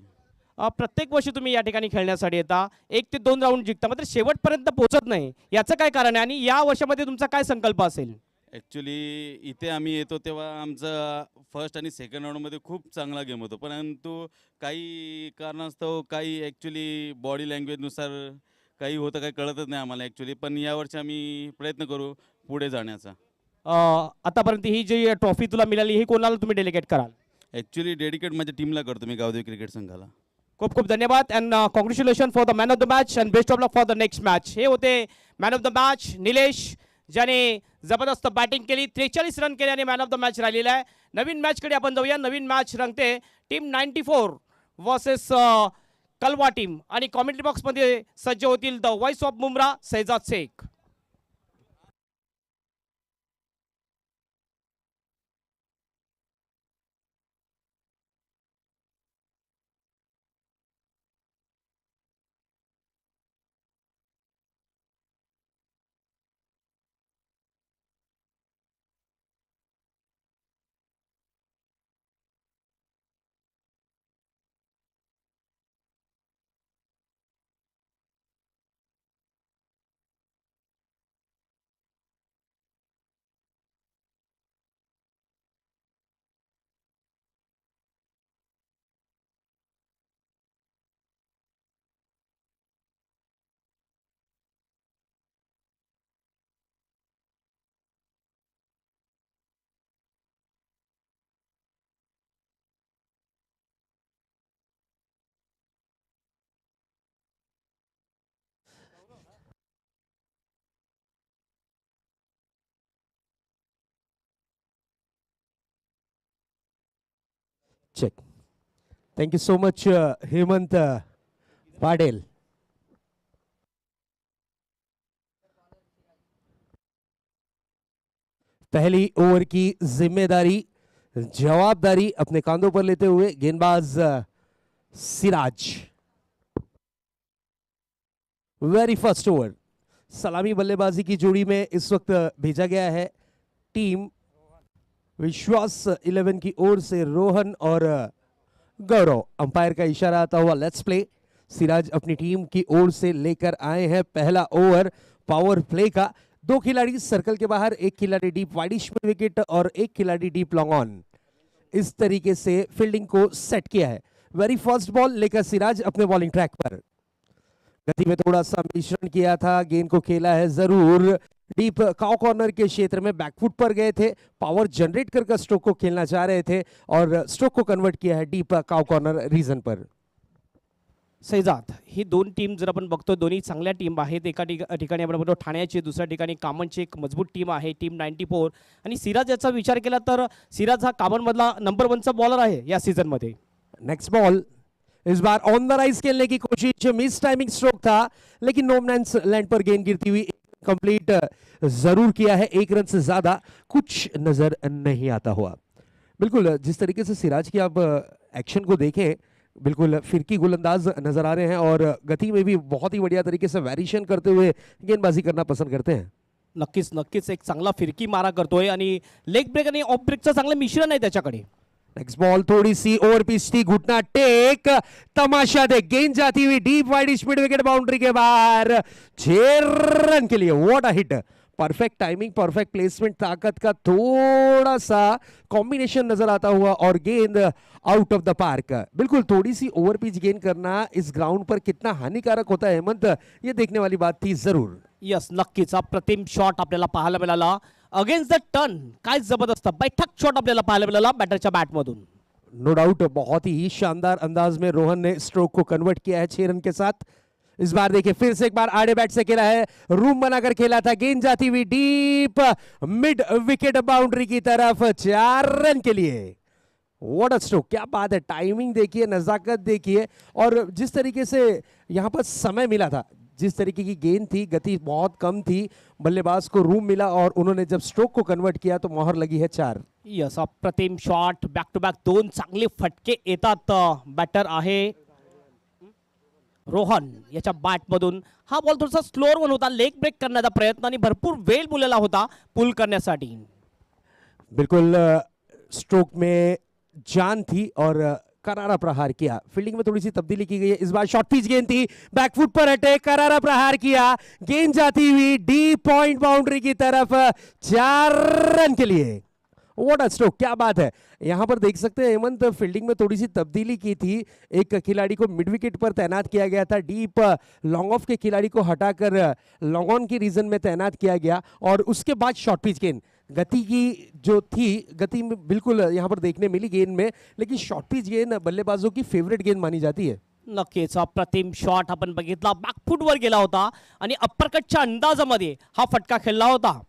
प्रत्येक वर्षी तुम्ही या ठिकाणी खेळण्यासाठी येता, 1 ते 2 राऊंड जिंकता, मात्र शेवटपर्यंत पोहोचत नाही, याचं काय कारण आहे आणि या वर्षामध्ये तुमचा काय संकल्प असेल? ॲक्च्युली इथे आम्ही येतो तेव्हा आमचा फर्स्ट आणि सेकंड राऊंडमध्ये खूप चांगला गेम होतो, परंतु काही कारणास्तव काही ॲक्च्युली बॉडी लँग्वेजनुसार काही होतं, काही कळतच नाही आम्हाला ॲक्च्युली. पण यावर्षी आम्ही प्रयत्न करू पुढे जाण्याचा. आतापर्यंत ही जी ट्रॉफी तुला मिळाली ही कोणाला तुम्ही डेलिकेट कराल? ॲक्च्युली डेडिकेट माझ्या टीमला करतो मी, गावदेवी क्रिकेट संघाला. खूप खूप धन्यवाद and congratulation for the man of the match and best of luck for the next match. हे होते man of the match Nilesh, ज्याने जबरदस्त बॅटिंग केली, 43 रन केले आणि मॅन ऑफ द मॅच राहिलेला आहे. नवीन मॅचकडे आपण जाऊया. नवीन मॅच रंगते टीम 94 वर्सेस कलवा टीम आणि कॉमेंट्री बॉक्समध्ये सज्ज होतील the voice of Mumbra Saijad Shaikh. Check. Thank you so much, Hemant Padel. पहली ओवर की जिम्मेदारी, जवाबदारी अपने कांधों पर लेते हुए गेंदबाज सिराज. वेरी फर्स्ट ओवर सलामी बल्लेबाजी की जोड़ी में इस वक्त भेजा गया है टीम विश्वास 11 की ओर से रोहन और गौरव. अंपायर का इशारा आता हुआ लेट्स प्ले. सिराज अपनी टीम की ओर से लेकर आए हैं पहला ओवर पावर प्ले का. 2 खिलाड़ी सर्कल के बाहर, 1 खिलाड़ी डीप वाइडिश में विकेट और 1 खिलाड़ी डीप लॉन्ग ऑन. इस तरीके से फील्डिंग को सेट किया है. वेरी फर्स्ट बॉल लेकर सिराज अपने बॉलिंग ट्रैक पर. गति में थोड़ा सा मिश्रण किया था, गेंद को खेला है जरूर डीप काउ कॉर्नर के क्षेत्र में, बैकफुट पर गए थे, पावर जनरेट कर स्ट्रोक को खेलना चाह रहे थे और स्ट्रोक को कन्वर्ट किया है डीप काउ कॉर्नर रीजन पर. सैजाद, ही दोन टीम जर आपण बघतो दोन्ही चांगल्या टीम आहेत. एका ठिकाणी आपण बघतो ठाण्याची, दुसऱ्या ठिकाणी कामनची एक मजबूत टीम आहे टीम 94. आणि सिराज याचा विचार केला तर सिराज हा कामनमधला नंबर 1चा बॉलर आहे या सीझन मध्ये. Next ball is bar on the rise खेलने की कोशिश, मिस टाइमिंग स्ट्रोक था लेकिन नो मैन्स लैंड पर गेंद गिरती हुई कंप्लीट जरूर किया है. 1 रन से ज्यादा कुछ नजर नहीं आता हुआ. बिल्कुल जिस तरीके से सिराज की आप एक्शन को देखें, बिल्कुल फिरकी गोलंदाज नजर आ रहे हैं और गति में भी बहुत ही बढ़िया तरीके से वेरिएशन करते हुए गेंदबाजी करना पसंद करते हैं. नक्कीच नक्कीच एक चांगला फिरकी मारा करतोय आणि लेग ब्रेक आणि ऑफ ब्रेकचं चांगलं मिश्रण आहे त्याच्याकडे. नेक्स्ट बॉल थोड़ी सी ओवर पिच थी, घुटना टेक, तमाशा दे, गेंद जाती हुई deep wide speed wicket boundary के बाहर. 6 रन के लिए what a hit. Perfect timing, perfect placement, ताकत का थोड़ा सा कॉम्बिनेशन नजर आता हुआ और गेंद आउट ऑफ द पार्क। बिल्कुल थोड़ी सी ओवर पिच गेंद करना इस ग्राउंड पर कितना हानिकारक होता है हेमंत, ये देखने वाली बात थी जरूर। यस, नक्कीच अप्रतिम शॉट आपल्याला पाहायला मिळाला अगेन्स्ट द टर्न। काय जबरदस्त बैठक शॉट आपल्याला पाहायला मिळाला बॅटरच्या बॅटमधून। नो डाउट बहुत ही शानदार अंदाज में रोहन ने स्ट्रोक को कन्वर्ट किया है 6 रन के साथ। इस बार देखिए फिर से एक बार आड़े बैट से खेला है, रूम बनाकर खेला था, गेंद जाती हुई डीप मिड विकेट बाउंड्री की तरफ 4 रन के लिए। व्हाट अ स्ट्रोक, क्या बात है, टाइमिंग देखिए, नजाकत देखिए और जिस तरीके से यहाँ पर समय मिला था, जिस तरीके की गेंद थी, गति बहुत कम थी, बल्लेबाज को रूम मिला और उन्होंने जब स्ट्रोक को कन्वर्ट किया तो मोहर लगी है 4। यस, अप्रतिम शॉट, बॅक टू बॅक 2 चांगले फटके येतात। बॅटर आहे रोहन, याच्या बॅटमधून हा बॉल थोडासा स्लोअर वन होता, लेग ब्रेक करण्याचा प्रयत्न आणि भरपूर वेळ बोललेला होता पुल करण्यासाठी। बिल्कुल स्ट्रोक में जान थी और करारा प्रहार किया। फील्डिंग में थोड़ी सी तब्दीली की गई है, इस बार शॉर्ट पिच गेंद थी, बैकफुट पर हटे, करारा प्रहार किया, गेंद जाती हुई डीप पॉइंट बाउंड्री की तरफ 4 रन के लिए। व्हाट अ स्ट्रोक, क्या बात है। यहां पर देख सकते हैं हेमंत, फील्डिंग में थोड़ी सी तब्दीली की थी, एक खिलाड़ी को मिड विकेट पर तैनात किया गया था, डीप लॉन्ग ऑफ के खिलाड़ी को हटाकर लॉन्ग ऑन की रीजन में तैनात किया गया और उसके बाद शॉर्ट पिच गेंद। गति की जो थी, गति में बिल्कुल यहाँ पर देखने मिली गेंद में, लेकिन शॉर्ट पिच गेंद बल्लेबाजों की फेवरेट गेंद मानी जाती है। नक्कीच अप्रतिम शॉट आपण बघितला, बॅकफुटवर गेला होता आणि अप्परकटच्या अंदाजामध्ये हा फटका खेळला होता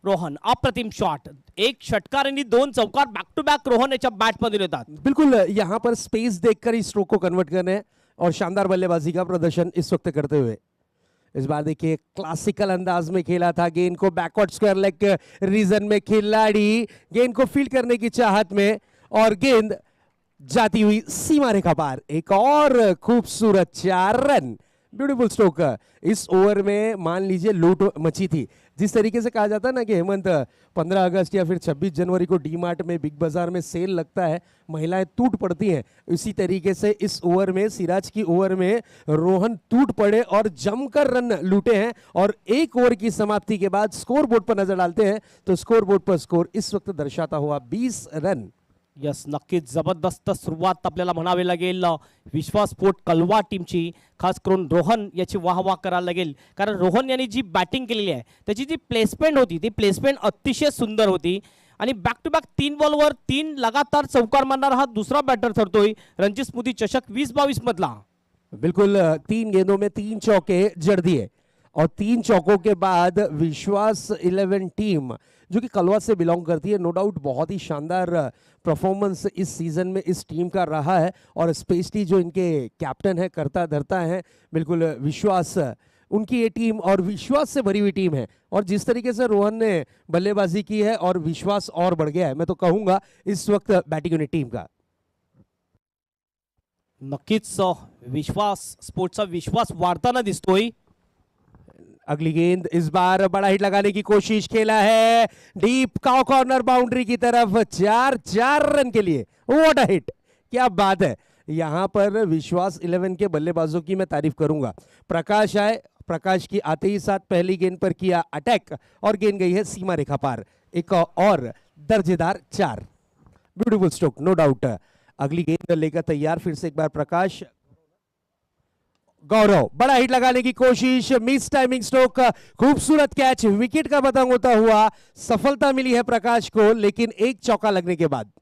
रोहन। अप्रतिम शॉट, एक षटकार आणि 2 चौकार बॅक टू बॅक रोहन याच्या बॅटमधून येतात। बिल्कुल यहाँ पर स्पेस देखकर ही स्ट्रोक को कन्वर्ट करने और शानदार बल्लेबाजी का प्रदर्शन इस वक्त करते हुए। इस बार देखिए क्लासिकल अंदाज में खेला था, गेंद को बैकवर्ड स्क्वायर लेग रीजन में खिलाड़ी गेंद को फील्ड करने की चाहत में और गेंद जाती हुई सीमा रेखा पार, एक और खूबसूरत 4 रन। Beautiful stroke. इस ओवर में मान लीजिए लूट मची थी, जिस तरीके से कहा जाता है ना कि हेमंत 15 अगस्त या फिर 26 जनवरी को डी मार्ट में, बिग बाजार में सेल लगता है, महिलाएं टूट पड़ती हैं, इसी तरीके से इस ओवर में, सिराज की ओवर में रोहन टूट पड़े और जमकर रन लूटे हैं। और एक ओवर की समाप्ति के बाद स्कोर बोर्ड पर नजर डालते हैं तो स्कोर बोर्ड पर स्कोर इस वक्त दर्शाता हुआ 20 रन। यस, नक्कीच जबरदस्त सुरुवात आपल्याला म्हणावी लागेल विश्वास स्पोर्ट कलवा टीमची, खास करून रोहन याची वाहवा करायला लागेल, कारण रोहन यांनी जी बॅटिंग केलेली आहे त्याची जी प्लेसमेंट होती ती प्लेसमेंट अतिशय सुंदर होती आणि बॅक टू बॅक 3 बॉलवर 3 लगातार चौकार मारणारा हा दुसरा बॅटर ठरतोय रणजी स्मृती चषक 2022 मधला। बिल्कुल 3 गेंदों में 3 चौके जड़ दिए और 3 चौकों के बाद विश्वास 11 टीम जो कि कलवा से बिलोंग करती है, नो डाउट बहुत ही शानदार परफॉर्मेंस इस सीजन में इस टीम का रहा है और स्पेशली जो इनके कैप्टन है, करता धरता है, बिल्कुल विश्वास, उनकी ये टीम और विश्वास से भरी हुई टीम है। और जिस तरीके से रोहन ने बल्लेबाजी की है और विश्वास और बढ़ गया है, मैं तो कहूंगा इस वक्त बैटिंग यूनिट टीम का। नक्कीच विश्वास स्पोर्ट्सचा विश्वास वाढताना दिसतोय। अगली गेंद, इस बार बड़ा हिट लगाने की कोशिश, खेला है डीप काउ कॉर्नर बाउंड्री की तरफ 4 रन के लिए। व्हाट अ हिट, क्या बात है। यहां पर विश्वास 11 के बल्लेबाजों की मैं तारीफ करूंगा। प्रकाश आए, प्रकाश की आते ही साथ पहली गेंद पर किया अटैक और गेंद गई है सीमा रेखा पार, एक और दर्जेदार 4। Beautiful stroke, no doubt. अगली गेंद लेकर तैयार, फिर से एक बार प्रकाश, गौरव, बड़ा हिट लगाने की कोशिश, मिस टाइमिंग स्ट्रोक, खूबसूरत कैच, विकेट का पतंग होता हुआ सफलता मिली है प्रकाश को, लेकिन एक चौका लगने के बाद।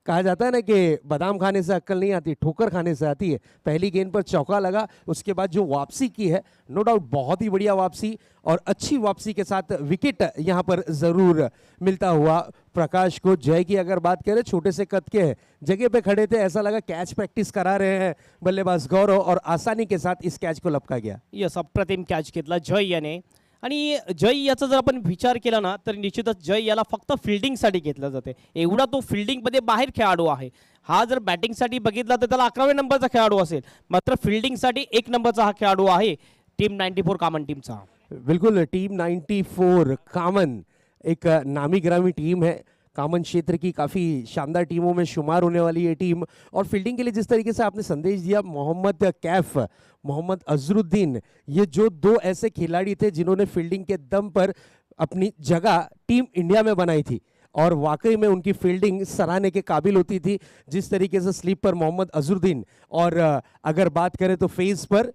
कहा जाता है ना कि बादाम खाने से अक्ल नहीं आती, ठोकर खाने से आती है। पहली गेंद पर चौका लगा, उसके बाद जो वापसी की है, नो डाउट बहुत ही बढ़िया वापसी और अच्छी वापसी के साथ विकेट यहां पर जरूर मिलता हुआ प्रकाश को। जय की अगर बात करें, छोटे से कद के जगह पे खड़े थे, ऐसा लगा कैच प्रैक्टिस करा रहे हैं बल्लेबाज गौरव और आसानी के साथ इस कैच को लपका गया। यस, अप्रतिम कॅच घेतला जय याने आणि जय याचा जर आपण विचार केला ना तर निश्चितच जय याला फक्त फिल्डिंगसाठी घेतलं जाते, एवढा तो फिल्डिंगमध्ये बाहेर खेळाडू आहे। हा जर बॅटिंगसाठी बघितला तर त्याला 11व्या नंबरचा खेळाडू असेल, मात्र फिल्डिंगसाठी 1 नंबरचा हा खेळाडू आहे टीम 94 कामन टीमचा। बिल्कुल, टीम 94 कामन एक नामी गिरामी टीम है, कामन क्षेत्र की काफ़ी शानदार टीमों में शुमार होने वाली ये टीम। और फील्डिंग के लिए जिस तरीके से आपने संदेश दिया, मोहम्मद कैफ, मोहम्मद अजरुद्दीन, ये जो 2 ऐसे खिलाड़ी थे जिन्होंने फील्डिंग के दम पर अपनी जगह टीम इंडिया में बनाई थी और वाकई में उनकी फील्डिंग सराहने के काबिल होती थी। जिस तरीके से स्लीप पर मोहम्मद अजहरुद्दीन और अगर बात करें तो फेस पर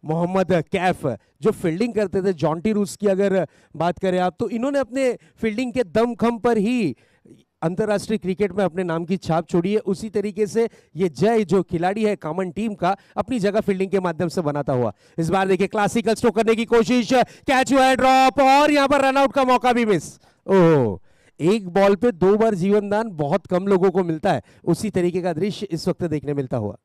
मोहम्मद कैफ जो फील्डिंग करते थे, जॉन्टी रूस की अगर बात करें आप, तो इन्होंने अपने फील्डिंग के दमखम पर ही अंतर्राष्ट्रीय क्रिकेट में अपने नाम की छाप छोड़ी है। उसी तरीके से ये जय जो खिलाड़ी है कॉमन टीम का, अपनी जगह फील्डिंग के माध्यम से बनाता हुआ। इस बार देखिए क्लासिकल स्ट्रोक करने की कोशिश, कैच हुआ है ड्रॉप और यहां पर रनआउट का मौका भी मिस। ओह, एक बॉल पे 2 बार जीवनदान बहुत कम लोगों को मिलता है। उसी तरीके का दृश्य इस वक्त देखने मिलता हुआ।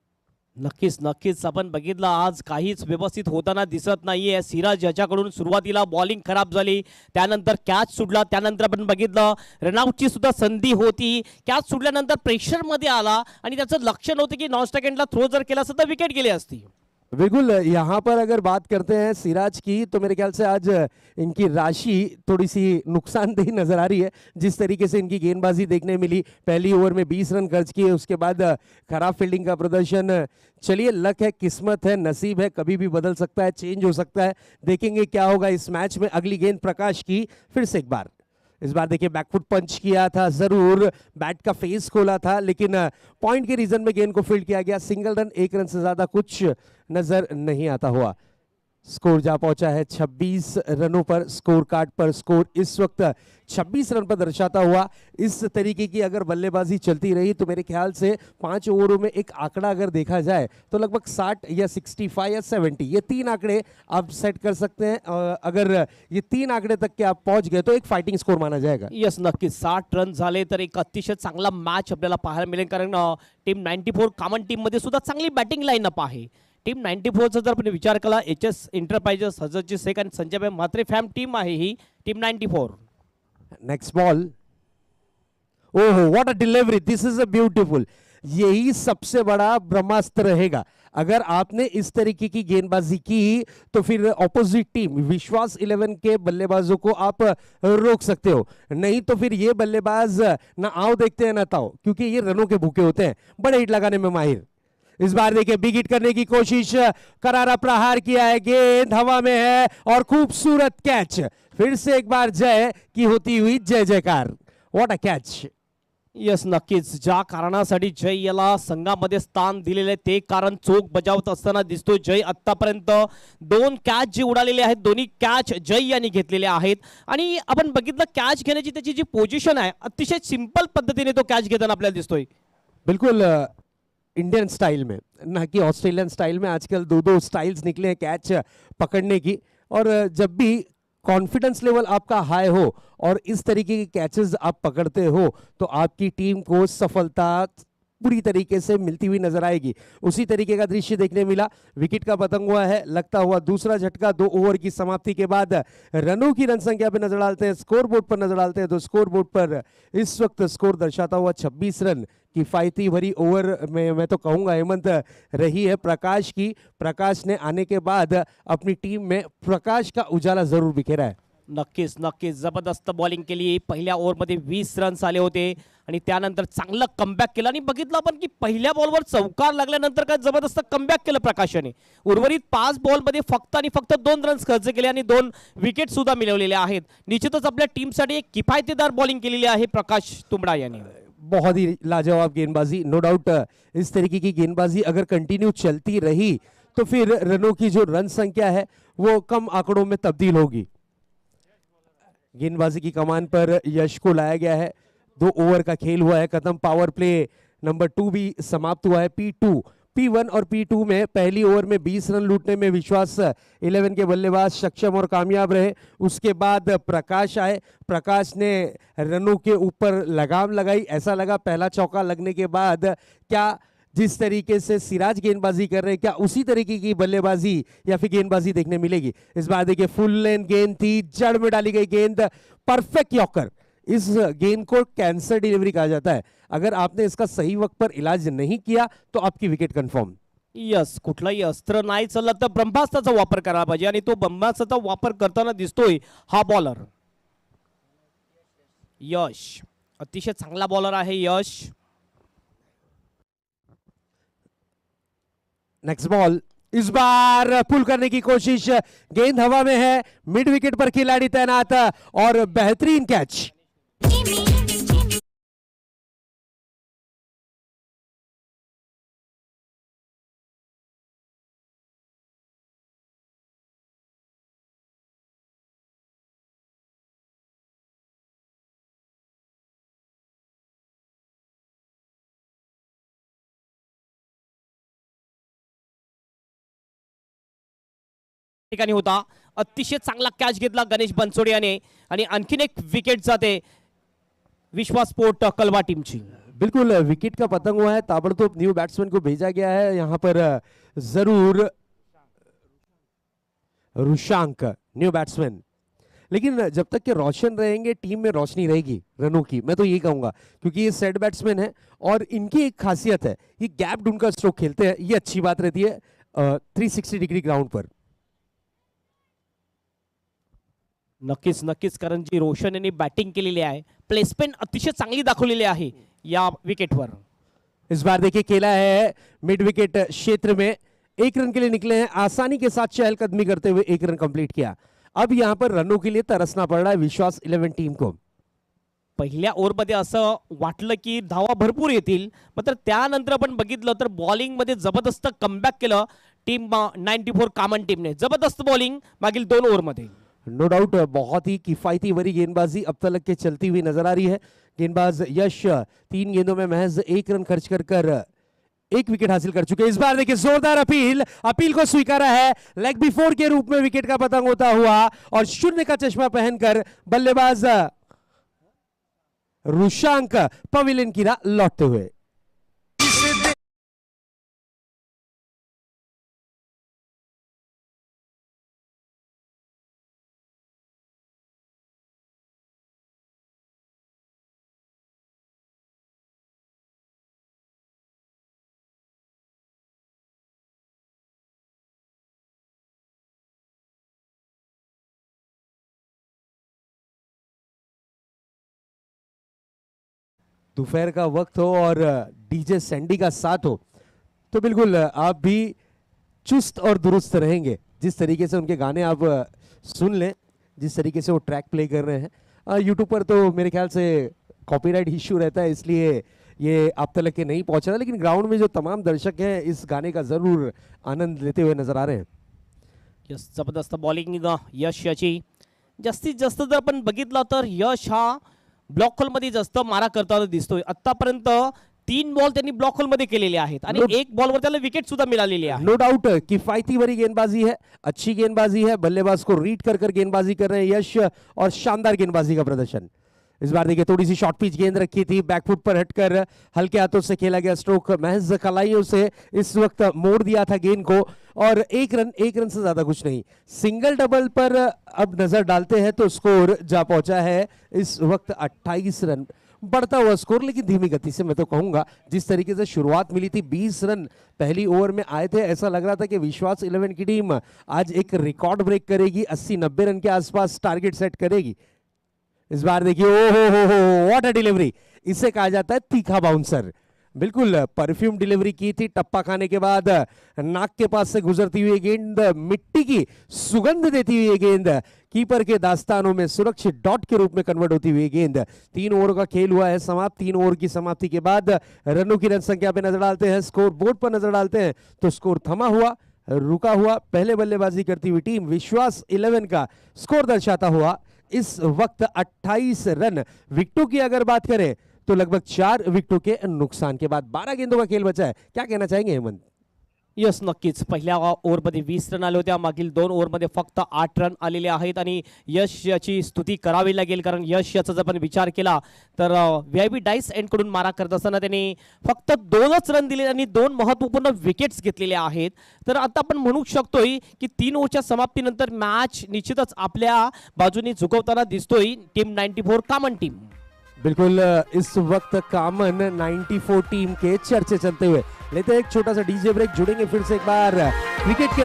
नक्कीच नक्कीच आपण बघितलं आज काहीच व्यवस्थित होताना दिसत नाहीये। सिराज याच्याकडून सुरुवातीला बॉलिंग खराब झाली, त्यानंतर कॅच सुटला, त्यानंतर आपण बघितलं रनआउटची सुद्धा संधी होती, कॅच सुटल्यानंतर प्रेशरमध्ये आला आणि त्याचं लक्ष नव्हतं की नॉन स्टॅकेंडला थ्रो जर केला असता तर विकेट गेली असती। बिल्कुल, यहाँ पर अगर बात करते हैं सिराज की, तो मेरे ख्याल से आज इनकी राशि थोड़ी सी नुकसानदेही नजर आ रही है। जिस तरीके से इनकी गेंदबाजी देखने मिली, पहली ओवर में 20 रन खर्च किए, उसके बाद खराब फील्डिंग का प्रदर्शन। चलिए, लक है, किस्मत है, नसीब है, कभी भी बदल सकता है, चेंज हो सकता है। देखेंगे क्या होगा इस मैच में। अगली गेंद प्रकाश की, फिर से एक बार। इस बार देखिए बैकफुट पंच किया था, जरूर बैट का फेस खोला था, लेकिन पॉइंट के रीजन में गेंद को फील्ड किया गया। सिंगल रन, 1 रन से ज्यादा कुछ नजर नहीं आता हुआ। स्कोर जा पहुंचा है 26 रनों पर। स्कोर कार्ड पर स्कोर इस वक्त 26 रन पर दर्शाता हुआ। इस तरीके की अगर बल्लेबाजी चलती रही तो मेरे ख्याल से 5 ओवरों में एक आंकड़ा अगर देखा जाए तो लगभग 60 या 65 या 70, ये 3 आंकड़े आप सेट कर सकते हैं। अगर ये 3 आंकड़े तक के आप पहुंच गए तो एक फाइटिंग स्कोर माना जाएगा। यस, नक्कीच 60 रन झाले तर एक अतिशय चांगला मॅच आपल्याला पाहायला मिळेल, कारण टीम 94 कॉमन टीम मध्ये सुद्धा चांगली बॅटिंग लाईनअप आहे। टीम 94चा जर आपण विचार केला, HS एंटरप्राइजेस, हजरतजी शेख आणि संजय म्हात्रे फॅम टीम आहे ही टीम 94। नेक्स्ट बॉल, ओहो what a delivery, this is a beautiful. यही सबसे बड़ा ब्रह्मास्त्र रहेगा। अगर आपने इस तरीके की गेंदबाजी की तो फिर ऑपोजिट टीम विश्वास 11 के बल्लेबाजों को आप रोक सकते हो। नहीं तो फिर ये बल्लेबाज ना आओ देखते हैं ना ताओ, क्योंकि ये रनों के भूखे होते हैं, बड़े हिट लगाने में माहिर। इस बार देखिए बिग हिट करने की कोशिश, करारा प्रहार किया है, गेंद हवा में है और खूबसूरत कैच। फिर से एक बार जय की होती हुई जय जयकार। What a catch. यस, नक्कीच ज्या कारणासाठी जय याला संघामध्ये स्थान दिलेले ते कारण चोख बजावत असताना दिसतो जय। आतापर्यंत 2 कॅच जे उडालेले आहेत, दोन्ही कॅच जय यांनी घेतलेले आहेत। आणि आपण बघितलं कॅच घेण्याची त्याची जी पोझिशन आहे, अतिशय सिंपल पद्धतीने तो कॅच घेताना आपल्याला दिसतोय। बिल्कुल इंडियन स्टाइल में, ना कि ऑस्ट्रेलियन स्टाइल में। आजकल 2 स्टाइल्स निकले हैं कैच पकड़ने की, और जब भी कॉन्फिडेंस लेवल आपका हाई हो और इस तरीके के कैचेस आप पकड़ते हो तो आपकी टीम को सफलता पूरी तरीके से मिलती हुई नजर आएगी। उसी तरीके का दृश्य देखने मिला। विकेट का पतंग हुआ है, लगता हुआ दूसरा झटका। 2 ओवर की समाप्ति के बाद रनों की रन संख्या पे नजर डालते हैं, स्कोर बोर्ड पर नजर डालते हैं, तो स्कोर बोर्ड पर इस वक्त स्कोर दर्शाता हुआ 26 रन। किफायती भरी ओवर में मैं तो कहूंगा हेमंत रही है प्रकाश की। प्रकाश ने आने के बाद अपनी टीम में प्रकाश का उजाला जरूर बिखेरा है। नक्कीच नक्कीच जबरदस्त बॉलिंग केली। पहिल्या ओव्हरमध्ये 20 रन्स आले होते आणि त्यानंतर चांगलं कमबॅक केलं। आणि बघितलं आपण की पहिल्या बॉलवर चौकार लागल्यानंतर काय जबरदस्त कमबॅक केलं प्रकाशाने। उर्वरित 5 बॉलमध्ये फक्त आणि फक्त 2 रन्स खर्च केले आणि 2 विकेट सुद्धा मिळवलेले आहेत। निश्चितच आपल्या टीमसाठी एक किफायतदार बॉलिंग केलेली आहे प्रकाश तुंबडा यांनी। बहुत ही लाजवाब गेंदबाजी, नो डाउट। इस तरीके की गेंदबाजी अगर कंटिन्यू चलती रही तो फिर रनों की जो रन संख्या है वो कम आंकड़ों में तब्दील होगी। गेंदबाजी की कमान पर यश को लाया गया है। 2 ओवर का खेल हुआ है खत्म। पावर प्ले नंबर 2 भी समाप्त हुआ है। P2, P1 और P2 में पहली ओवर में 20 रन लूटने में विश्वास 11 के बल्लेबाज सक्षम और कामयाब रहे। उसके बाद प्रकाश आए। प्रकाश ने रनों के ऊपर लगाम लगाई। ऐसा लगा पहला चौका लगने के बाद क्या जिस तरीके से सिराज गेंदबाजी कर रहे हैं, क्या उसी तरीके की बल्लेबाजी या फिर गेंदबाजी देखने मिलेगी। इस बार देखिए फुल लेंथ गेंद थी, जड़ में डाली गई गेंद, परफेक्ट यॉर्कर। इस गेंद को कैंसर डिलीवरी कहा जाता है। अगर आपने इसका सही वक्त पर इलाज नहीं किया तो आपकी विकेट कंफर्म। यस, कुठलाही अस्त्र नाही चाललं तर ब्रह्मास्त्राचा वापर करायला पाहिजे आणि तो ब्रह्मास्त्राचा वापर करताना दिसतोय हा बॉलर यश। अतिशय चांगला बॉलर आहे यश। नेक्स्ट बॉल, इस बार पुल करने की कोशिश, गेंद हवा में है, मिड विकेट पर खिलाड़ी तैनात और बेहतरीन कैच। ठिकाणी होता, अतिशय चांगला कॅच घेतला गणेश बनसोडे याने आणि आणखीन एक विकेट जाते विश्वास स्पोर्ट कलवा टीमची। बिल्कुल विकेट का पतंग हुआ है, ताबड़तोड़ न्यू बैट्समैन को भेजा गया है यहाँ पर। जरूर रुशांक न्यू बैट्समैन, लेकिन जब तक के रोशन रहेंगे टीम में रोशनी रहेगी रनों की, मैं तो यही कहूंगा, क्योंकि ये सेट बैट्समैन है और इनकी एक खासियत है, ये गैप ढूंढकर स्ट्रोक खेलते हैं, ये अच्छी बात रहती है 360 डिग्री ग्राउंड पर। नक्कीच नक्कीच, कारण जी रोशन यांनी बॅटिंग केलेली आहे, प्लेसमेंट अतिशय चांगली दाखवलेली आहे या विकेटवर। इस बार देखिए खेला है मिड विकेट क्षेत्र में, 1 रन के लिए निकले हैं, आसानी के साथ चहलकदमी करते हुए 1 रन कंप्लीट किया। अब यहां पर रनों के लिए तरसना पड़ रहा है विश्वास 11 टीम को। पहिल्या ओव्हरमध्ये असं वाटलं की धावा भरपूर येतील, मात्र त्यानंतर आपण बघितलं तर बॉलिंग मध्ये जबरदस्त कमबॅक केलं टीम 94 कामन टीमने। जबरदस्त बॉलिंग मागील 2 ओव्हरमध्ये। नो डाउट बहुत ही किफायती भरी गेंदबाजी अब तक के चलती हुई नजर आ रही है। गेंदबाज यश 3 गेंदों में महज 1 रन खर्च कर 1 विकेट हासिल कर चुके। इस बार देखिए जोरदार अपील को स्वीकारा है, लेग बिफोर के रूप में विकेट का पतंग होता हुआ और शून्य का चश्मा पहनकर बल्लेबाज रुशांक पवेलियन की राह लौटते हुए। दोपहर का वक्त हो और डीजे सैंडी का साथ हो तो बिल्कुल आप भी चुस्त और दुरुस्त रहेंगे। जिस तरीके से उनके गाने आप सुन लें, जिस तरीके से वो ट्रैक प्ले कर रहे हैं, यूट्यूब पर तो मेरे ख्याल से कॉपीराइट इश्यू रहता है, इसलिए ये आप तक के नहीं पहुंच रहा, लेकिन ग्राउंड में जो तमाम दर्शक हैं इस गाने का जरूर आनंद लेते हुए नजर आ रहे हैं। यस, जबरदस्त बॉलिंग यश याची। जास्तीत जास्त जर आपण बघितलं तर यश हा ब्लॉक होल मध्ये जास्त मारा करताना दिसतोय। आतापर्यंत 3 बॉल त्यांनी ब्लॉक होल मध्ये केलेले आहेत आणि 1 बॉलवर त्याला विकेट सुद्धा मिळालेली आहे। नो डाउट किफायती भरी गेंदबाजी है, अच्छी गेंदबाजी है, बल्लेबाज को रीड कर गेंदबाजी कर रहे हैं यश और शानदार गेंदबाजी का प्रदर्शन। इस बार देखिए थोड़ी सी शॉर्ट पिच गेंद रखी थी, बैकफुट पर हटकर हल्के हाथों से खेला गया स्ट्रोक, महज कलाइयों से इस वक्त मोड़ दिया था गेंद को और 1 रन से ज्यादा कुछ नहीं। सिंगल डबल पर अब नजर डालते हैं तो स्कोर जा पहुंचा है इस वक्त 28 रन, बढ़ता हुआ स्कोर लेकिन धीमी गति से। मैं तो कहूंगा जिस तरीके से शुरुआत मिली थी, 20 रन पहली ओवर में आए थे, ऐसा लग रहा था कि विश्वास 11 की टीम आज एक रिकॉर्ड ब्रेक करेगी, 80-90 रन के आसपास टारगेट सेट करेगी। इस बार देखिए ओ व्हाट अ डिलीवरी, इसे कहा जाता है तीखा बाउंसर। बिल्कुल परफ्यूम डिलीवरी की थी, टप्पा खाने के बाद नाक के पास से गुजरती हुई गेंद, मिट्टी की सुगंध देती हुई गेंद, कीपर के दास्तानों में सुरक्षित डॉट के रूप में कन्वर्ट होती हुई गेंद। 3 ओवर का खेल हुआ है समाप्त। 3 ओवर की समाप्ति के बाद रनों की रन संख्या पे नजर डालते हैं, स्कोर बोर्ड पर नजर डालते हैं तो स्कोर थमा हुआ, रुका हुआ, पहले बल्लेबाजी करती हुई टीम विश्वास 11 का स्कोर दर्शाता हुआ इस वक्त 28 रन। विकेटों की अगर बात करें तो लगभग 4 विकेटों के नुकसान के बाद 12 गेंदों का खेल बचा है। क्या कहना चाहेंगे हेमंत? यस, नक्कीच पहिल्या ओव्हरमध्ये 20 रन आले होते, मागील 2 ओव्हरमध्ये फक्त 8 रन आलेले आहेत आणि यश याची स्तुती करावी लागेल, कारण यश याचा जर आपण विचार केला तर व्हीआयपी डाईस एंड कडून मारा करत असताना त्यांनी फक्त 2च रन दिले आणि 2 महत्त्वपूर्ण विकेट्स घेतलेले आहेत। तर आता आपण म्हणू शकतोय की 3 ओव्हरच्या समाप्तीनंतर मॅच निश्चितच आपल्या बाजूने झुकवताना दिसतोय टीम 94 कामन टीम। बिल्कुल इस वक्त कामन 94 टीम के चर्चे चलते हुए लेते हैं एक छोटा सा डीजे ब्रेक, जुड़ेंगे फिर से एक बार क्रिकेट के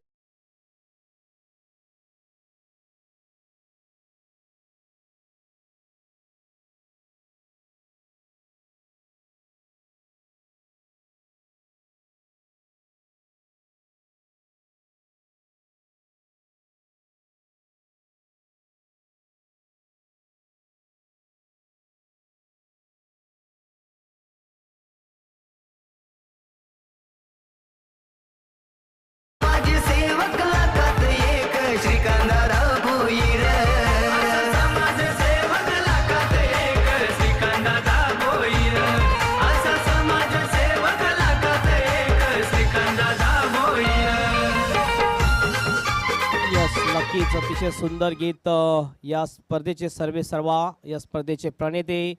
अतिशय सुंदर गीत या स्पर्धेचे सर्वे सर्वा या स्पर्धेचे प्रणेते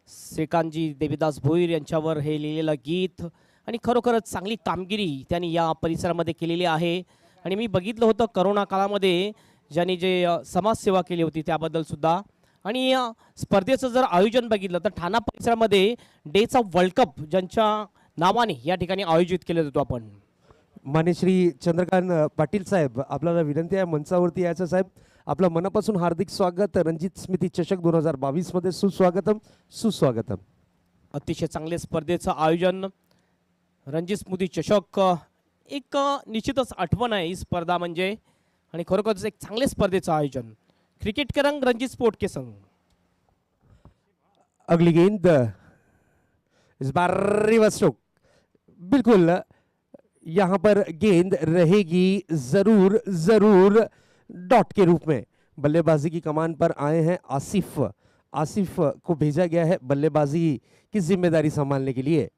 श्रीकांतजी देवीदास भोईर यांच्यावर हे लिहिलेलं गीत आणि खरोखरच चांगली कामगिरी त्यांनी या परिसरामध्ये केलेली आहे. आणि मी बघितलं होतं करोना काळामध्ये ज्यांनी जे समाजसेवा केली होती त्याबद्दल सुद्धा. आणि स्पर्धेचं जर आयोजन बघितलं तर ठाणा परिसरामध्ये डेचा वर्ल्ड कप ज्यांच्या नावाने या ठिकाणी आयोजित केलं होतं आपण. मान्य श्री चंद्रकांत पाटील साहेब, आपल्याला विनंती आहे मंचावरती यायचं साहेब. आपलं मनापासून हार्दिक स्वागत. रणजित स्मृती चषक 2022 मध्ये सुस्वागतम सुस्वागतम. अतिशय चांगले स्पर्धेचं आयोजन रणजित स्मृती चषक एक निश्चितच आठवण आहे ही स्पर्धा म्हणजे. आणि खरोखरच एक चांगले स्पर्धेचं आयोजन. क्रिकेट के रंग रणजित स्पोर्ट के संग. अगली गेंद इस बार रिवर्स स्ट्रोक. बिल्कुल यहाँ पर गेंद रहेगी जरूर जरूर डॉट के रूप में. बल्लेबाजी की कमान पर आए हैं आसिफ. आसिफ को भेजा गया है बल्लेबाजी की जिम्मेदारी संभालने के लिए.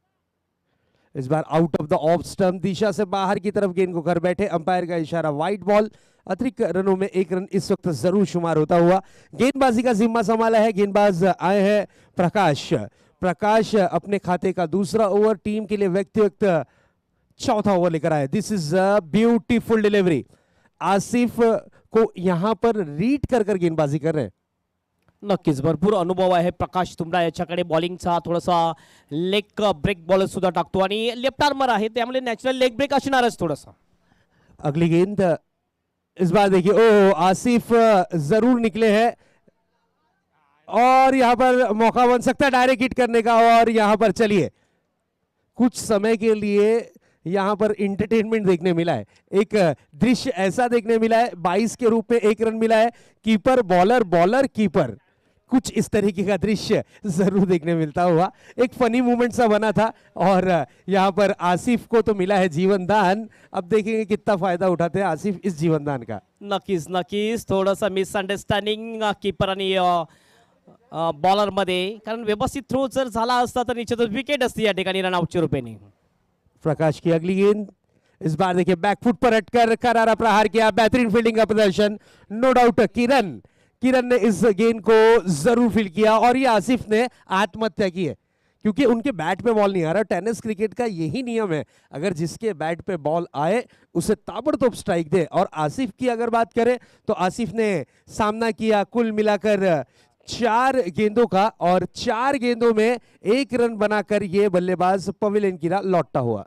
इस बार out of the off stump दिशा से बाहर की तरफ गेंद को कर बैठे. अंपायर का इशारा वाइड बॉल. अतिरिक्त रनों में एक रन इस वक्त जरूर शुमार होता हुआ. गेंदबाजी का जिम्मा संभाला है. गेंदबाज आए हैं प्रकाश. प्रकाश अपने खाते का दूसरा ओवर टीम के लिए व्यक्तिगत चौथा ओवर लेकर आए. This is a beautiful delivery. Asif को यहां पर रीड कर गेंदबाजी कर रहे हैं. नक्कीच भरपूर अनुभव आहे प्रकाश तुमरा याच्याकडे. बॉलिंगचा थोडासा लेग ब्रेक बॉल सुद्धा टाकतो आणि लेफ्ट आर्मर आहे त्यामुळे नॅचरल लेग ब्रेक असणारच थोडासा. अगली गेंद इस बार देखिए, ओ आसिफ जरूर निकले हैं और यहां पर मौका बन सकता है डायरेक्ट हिट करने का. और यहां पर चलिए कुछ समय के लिए यहां पर इंटरटेनमेंट देखने मिला है. एक दृश्य ऐसा देखने मिला है 22 के रूप में 1 रन मिला है. कीपर बॉलर बॉलर कीपर, कुछ इस तरीके का दृश्य जरूर देखने मिलता हुआ. एक फनी मूवमेंट सा बना था. और यहां पर आसिफ को तो मिला है जीवन दान. अब देखेंगे कितना फायदा उठाते हैं आसिफ इस जीवन दान का. नक्कीच नक्कीच थोडंसं मिसअंडरस्टँडिंग कीपर आणि बॉलर मध्ये. कारण व्यवस्थित थ्रो जर झाला असता तर निश्चितच विकेट असती या ठिकाणी रनआउटच्या रूपेने. प्रकाश की अगली गेंद इस बार देखिए बैकफुट पर अटकर करारा प्रहार किया. बेहतरीन फील्डिंग का प्रदर्शन. नो डाउट किरण ने इस गेंद को जरूर फील्ड किया. और ये आसिफ ने आत्महत्या की है क्योंकि उनके बैट पे बॉल नहीं आ रहा. टेनिस क्रिकेट का यही नियम है, अगर जिसके बैट पे बॉल आए उसे ताबड़तोड़ स्ट्राइक दे. और आसिफ की अगर बात करें तो आसिफ ने सामना किया कुल मिलाकर 4 गेंदों का. और 4 गेंदों में 1 रन बनाकर ये बल्लेबाज पवेलियन की लौटता हुआ.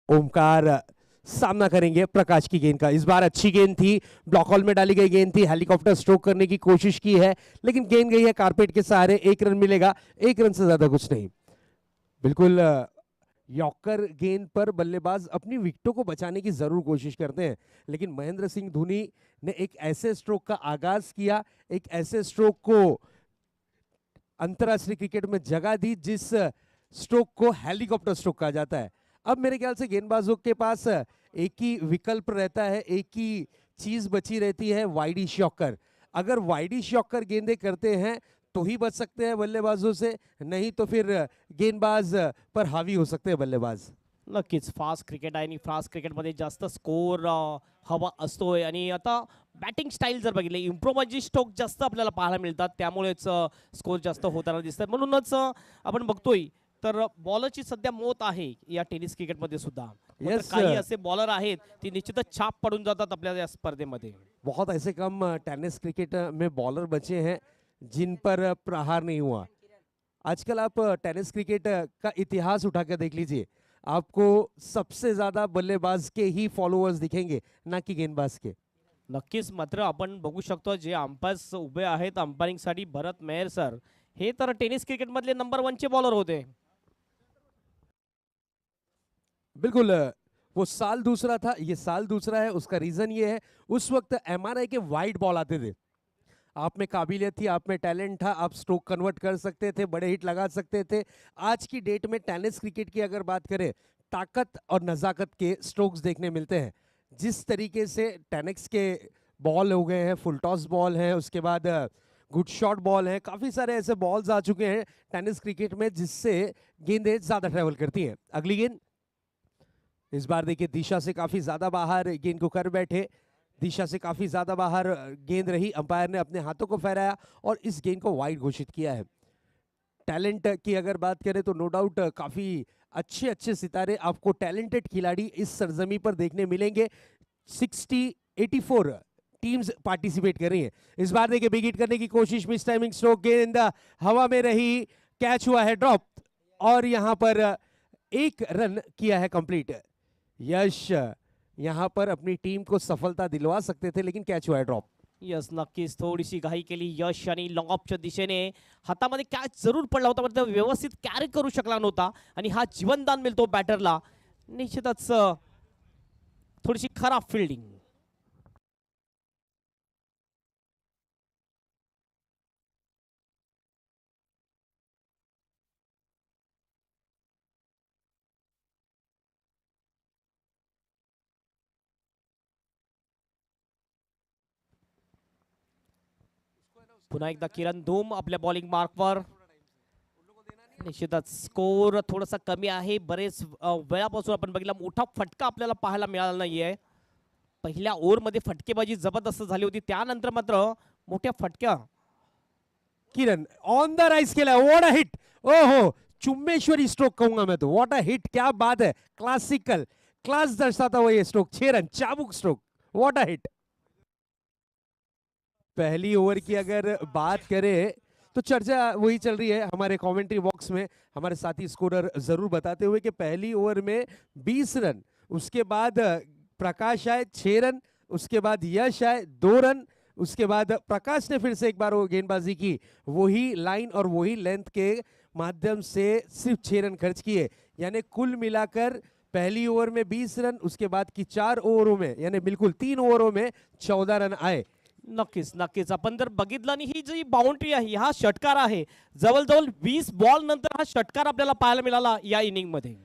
ओमकार सामना करेंगे प्रकाश की गेंद का। इस बार अच्छी गेंद थी, ब्लॉक हॉल में डाली गई गेंद थी, हेलीकॉप्टर स्ट्रोक करने की कोशिश की है लेकिन गेंद गई है कारपेट के सहारे। 1 रन मिलेगा, 1 रन से ज्यादा कुछ नहीं। बिल्कुल यॉर्कर गेंद पर बल्लेबाज अपनी विकेटों को बचाने की जरूर कोशिश करते हैं, लेकिन महेंद्र सिंह धोनी ने एक ऐसे स्ट्रोक का आगाज किया, एक ऐसे स्ट्रोक को अंतरराष्ट्रीय क्रिकेट में जगह दी जिस स्ट्रोक को हेलीकॉप्टर स्ट्रोक कहा जाता है। अब मेरे ख्याल से गेंदबाजों के पास एक ही विकल्प रहता है, एक ही चीज बची रहती है, वाइडी शॉकर। अगर वाइडी शॉकर गेंदे करते हैं तो ही बच सकते हैं बल्लेबाजों से, नहीं तो फिर गेंदबाज पर हावी हो सकते हैं बल्लेबाज। नक्कीच फास्ट क्रिकेट आहे आणि फास्ट क्रिकेटमध्ये जास्त स्कोर हवा असतोय आणि आता बॅटिंग स्टाईल जर बघितली इम्प्रोवायझेशन स्ट्रोक जास्त आपल्याला पाहायला मिळतात, त्यामुळेच स्कोर जास्त होताना दिसतात. म्हणूनच आपण बघतोय तर बॉलरची सध्या मौत आहे या टेनिस क्रिकेटमध्ये सुद्धा. मात्र Yes, काही sir. असे बॉलर आहेत ती निश्चितच छाप पडून जातात आपल्या या स्पर्धेमध्ये. बहुत ऐसे कम टेनिस क्रिकेट में बॉलर बचे हैं जिन पर प्रहार नहीं हुआ। आजकल आप टेनिस क्रिकेट का इतिहास उठा कर देख लीजिए, आपको सबसे ज्यादा बल्लेबाज के ही फॉलोअर्स दिखेंगे, ना कि गेंदबाज के। नक्कीच मात्र आपण बघू शकतो जे अंपायर्स उभे आहेत अंपायरिंगसाठी भरत मेहर सर हे तर टेनिस क्रिकेटमधले नंबर 1 चे बॉलर होते. बिल्कुल वो साल दूसरा था, ये साल दूसरा है। उसका रीजन ये है, उस वक्त एमआरआई के वाइड बॉल आते थे, आप में काबिलियत थी, आप में टैलेंट था, आप स्ट्रोक कन्वर्ट कर सकते थे, बड़े हिट लगा सकते थे। आज की डेट में टेनिस क्रिकेट की अगर बात करें, ताकत और नज़ाकत के स्ट्रोक्स देखने मिलते हैं। जिस तरीके से टेनिस के बॉल हो गए हैं, फुल टॉस बॉल है, उसके बाद गुड शॉट बॉल है, काफ़ी सारे ऐसे बॉल्स आ चुके हैं टेनिस क्रिकेट में जिससे गेंदें ज़्यादा ट्रेवल करती हैं। अगली गेंद इस बार देखिए दिशा से काफ़ी ज़्यादा बाहर गेंद को कर बैठे, दिशा से काफी ज्यादा बाहर गेंद रही, अंपायर ने अपने हाथों को फहराया और इस गेंद को वाइड घोषित किया है। टैलेंट की अगर बात करें तो नो डाउट काफी अच्छे अच्छे सितारे आपको टैलेंटेड खिलाड़ी इस सरजमी पर देखने मिलेंगे। 84 टीम्स पार्टिसिपेट कर रही हैं। इस बार देखिए बिग हिट करने की कोशिश, मिस टाइमिंग स्ट्रोक, गेंद हवा में रही, कैच हुआ है ड्रॉप और यहां पर 1 रन किया है कंप्लीट। यश यहां पर अपनी टीम को सफलता दिलवा सकते थे लेकिन कैच हुआ है ड्रॉप। यस नक्कीच थोडीशी घाई केली यश आणि लॉंग ऑफच्या दिशेने हातामध्ये कॅच जरूर पडला होता पण तो व्यवस्थित कॅरी करू शकला नव्हता आणि हा जीवनदान मिळतो बॅटरला. निश्चितच थोडीशी खराब फिल्डिंग. पुन्हा एकदा किरण धूम आपल्या बॉलिंग मार्कवर. निश्चितच स्कोर थोडासा कमी आहे. बरेच वेळापासून आपण बघितला मोठा फटका आपल्याला पाहायला मिळाला नाहीये. पहिल्या ओव्हरमध्ये फटकेबाजी जबरदस्त झाली होती, त्यानंतर मात्र मोठ्या फटक्या. किरण ऑन द राइज खेला, व्हाट अ हिट, ओहो चुम्बेश्वरी स्ट्रोक कहूंगा मैं तो, व्हाट अ हिट, क्या बात है, क्लासिकल क्लास दर्शाता हुआ ये स्ट्रोक, 6 रन चाबुक स्ट्रोक, व्हाट अ हिट। पहली ओवर की अगर बात करें तो चर्चा वही चल रही है हमारे कमेंट्री बॉक्स में, हमारे साथी स्कोरर जरूर बताते हुए कि पहली ओवर में 20 रन, उसके बाद प्रकाश आए 6 रन, उसके बाद यश आए 2 रन, उसके बाद प्रकाश ने फिर से एक बार वो गेंदबाजी की, वही लाइन और वही लेंथ के माध्यम से सिर्फ 6 रन खर्च किए। यानी कुल मिलाकर पहली ओवर में 20 रन, उसके बाद की 4 ओवरों में यानी बिल्कुल 3 ओवरों में 14 रन आए। नक्कीच नक्कीच आपण जर बघितलं आणि ही जी बाउंड्री आहे हा षटकार आहे, जवळजवळ 20 बॉल नंतर हा षटकार आपल्याला पाहायला मिळाला या इनिंग मध्ये।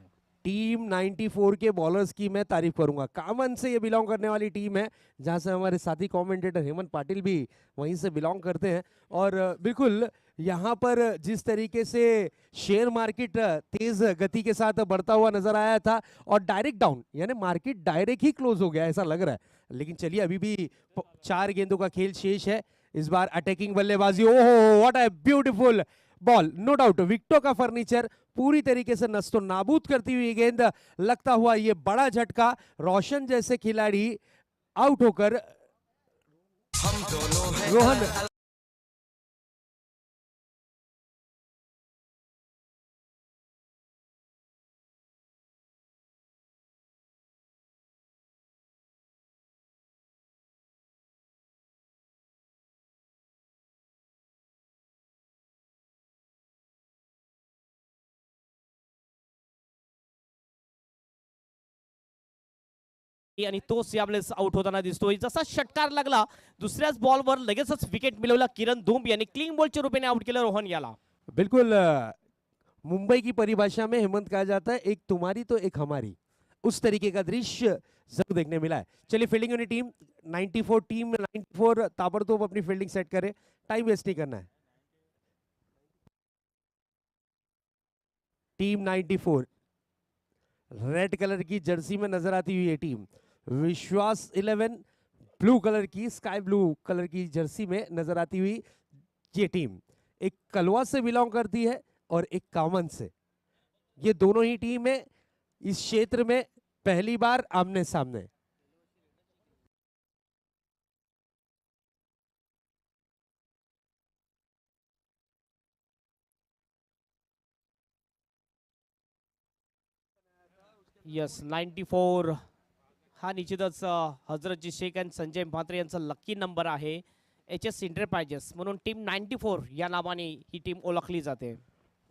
टीम 94 के बॉलर्स की मैं तारीफ करूंगा, कामन से ये बिलोंग करने वाली टीम है जहां से हमारे साथी कमेंटेटर हेमंत पाटिल भी वहीं से बिलोंग करते हैं। और बिल्कुल यहाँ पर जिस तरीके से शेयर मार्केट तेज गति के साथ बढ़ता हुआ नजर आया था और डायरेक्ट डाउन यानी मार्केट डायरेक्ट ही क्लोज हो गया ऐसा लग रहा है, लेकिन चलिए अभी भी 4 गेंदों का खेल शेष है। इस बार अटैकिंग बल्लेबाजी, ओहो what a beautiful ball, no doubt विकेटों का फर्नीचर पूरी तरीके से नस्तो नाबूद करती हुई गेंद, लगता हुआ ये बड़ा झटका, रोशन जैसे खिलाड़ी आउट होकर रोहन आणि तोच यावेळेस आउट होताना दिसतोय. जसा षटकार लागला दुसऱ्याच बॉलवर लगेचच विकेट मिळवला किरण धुंब यांनी क्लीन बॉलच्या रूपाने आउट केलं रोहन याला. बिल्कुल मुंबई की परिभाषा में हेमंत कहा जाता है एक तुम्हारी तो एक हमारी, उस तरीके का दृश्य जरूर देखने मिला है. चलिए फील्डिंग यूनिट टीम 94 टीम 94 ताबड़तोड़ अपनी फील्डिंग सेट करे, टाइम वेस्ट नहीं करना है. टीम 94 रेड कलर की जर्सी में नजर आती हुई ये टीम, विश्वास 11 ब्लू कलर की स्काई ब्लू कलर की जर्सी में नजर आती हुई ये टीम एक कलवा से बिलोंग करती है और एक कामन से. ये दोनों ही टीम है इस क्षेत्र में पहली बार आमने सामने. यस 94 हा निश्चितच हजरतजी शेख आणि संजय म्हात्रे यांचा लकी नंबर आहे. HS एंटरप्राइजेस म्हणून टीम 94 या नावाने ही टीम ओळखली जाते.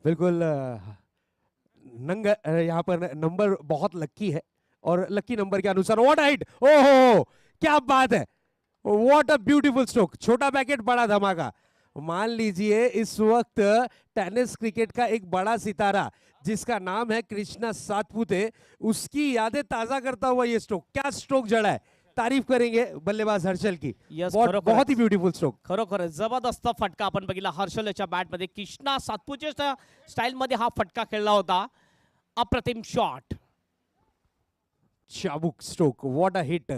बिल्कुल यहाँ पर नंबर बहुत लकी है और लकी नंबर के अनुसार व्हाट हाइट, ओहो क्या बात है, व्हाट अ ब्यूटीफुल स्ट्रोक. छोटा पैकेट बड़ा धमाका. मान लीजिए इस वक्त टेनिस क्रिकेट का एक बड़ा सितारा जिसका नाम है कृष्णा सातपुते, उसकी यादें ताजा करता हुआ ये स्ट्रोक. क्या स्ट्रोक जड़ा है, तारीफ करेंगे बल्लेबाज हर्षल की. Yes, बहुत ही ब्यूटीफुल स्ट्रोक. खरोखर जबरदस्त फटका आपण बघितला हर्षल याच्या बॅटमध्ये. कृष्णा सातपुतेच्या स्टाईल मध्ये हा फटका खेळला होता. अप्रतिम शॉट. चाबुक स्ट्रोक, व्हाट अ हिट.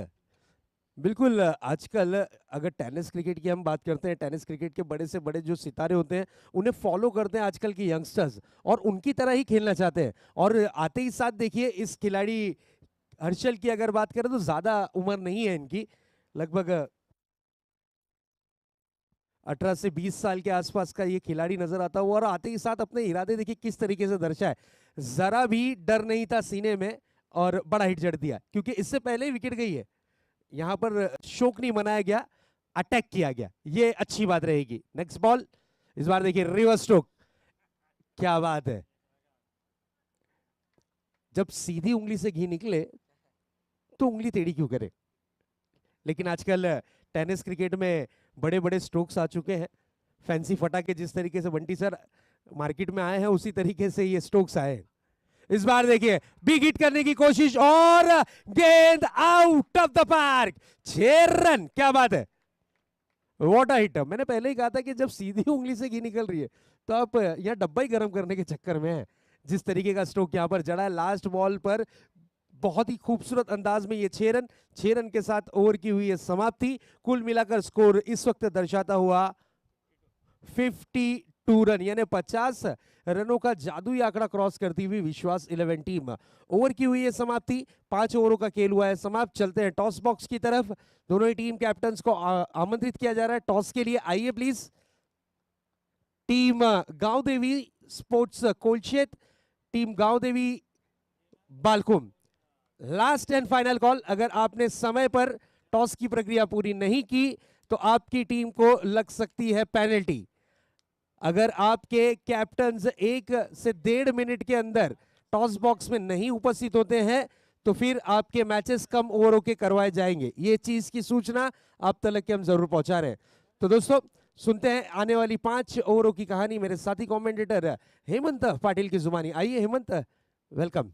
बिल्कुल आजकल अगर टेनिस क्रिकेट की हम बात करते हैं, टेनिस क्रिकेट के बड़े से बड़े जो सितारे होते हैं उन्हें फॉलो करते हैं आजकल के यंगस्टर्स और उनकी तरह ही खेलना चाहते हैं. और आते ही साथ देखिए इस खिलाड़ी हर्षल की अगर बात करें तो ज्यादा उम्र नहीं है इनकी, लगभग 18 से 20 साल के आसपास का ये खिलाड़ी नजर आता हुआ. और आते ही साथ अपने इरादे देखिए किस तरीके से दर्शाए. जरा भी डर नहीं था सीने में और बड़ा हिट जड़ दिया, क्योंकि इससे पहले ही विकेट गई है. यहां पर शोक नहीं मनाया गया, अटैक किया गया, ये अच्छी बात रहेगी. नेक्स्ट बॉल, इस बार देखिए रिवर्स स्ट्रोक. क्या बात है. जब सीधी उंगली से घी निकले तो उंगली टेढ़ी क्यों करे. लेकिन आजकल टेनिस क्रिकेट में बड़े बड़े स्ट्रोक्स आ चुके हैं. फैंसी फटाके जिस तरीके से बंटी सर मार्केट में आए हैं उसी तरीके से ये स्ट्रोक्स आए. इस बार देखिए बिग हिट करने की कोशिश और गेंद out of the park. 6 run. क्या बात है, व्हाट अ हिट. मैंने पहले ही कहा था कि जब सीधी उंगली से घी निकल रही है तो आप यहाँ डब्बा ही गर्म करने के चक्कर में है. जिस तरीके का स्ट्रोक यहाँ पर जड़ा है लास्ट बॉल पर, बहुत ही खूबसूरत अंदाज में ये 6 रन. 6 रन के साथ ओवर की हुई है समाप्ति. कुल मिलाकर स्कोर इस वक्त दर्शाता हुआ 52 रन, यानी 50 रनों का जादुई आंकड़ा क्रॉस करती हुई विश्वास 11 टीम. ओवर की हुई है समाप्ति. 5 ओवरों का खेल हुआ है समाप्त. चलते हैं टॉस बॉक्स की तरफ. दोनों ही टीम कैप्टन्स को आमंत्रित किया जा रहा है टॉस के लिए. आइए प्लीज. टीम गांव देवी sports Kolshet, team Gaon Devi Balkum. Last and final call. अगर आपने समय पर टॉस की प्रक्रिया पूरी नहीं की तो आपकी टीम को लग सकती है पेनल्टी. अगर आपके कैप्टन्स 1 से 1.5 मिनट के अंदर टॉस बॉक्स में नहीं उपस्थित होते हैं तो फिर आपके मैचेस कम ओवरों के करवाए जाएंगे. ये चीज की सूचना आप तक हम जरूर पहुंचा रहे हैं. तो दोस्तों सुनते हैं आने वाली 5 ओवरों की कहानी मेरे साथी कमेंटेटर हेमंत पाटिल की जुबानी. आइए हेमंत, वेलकम.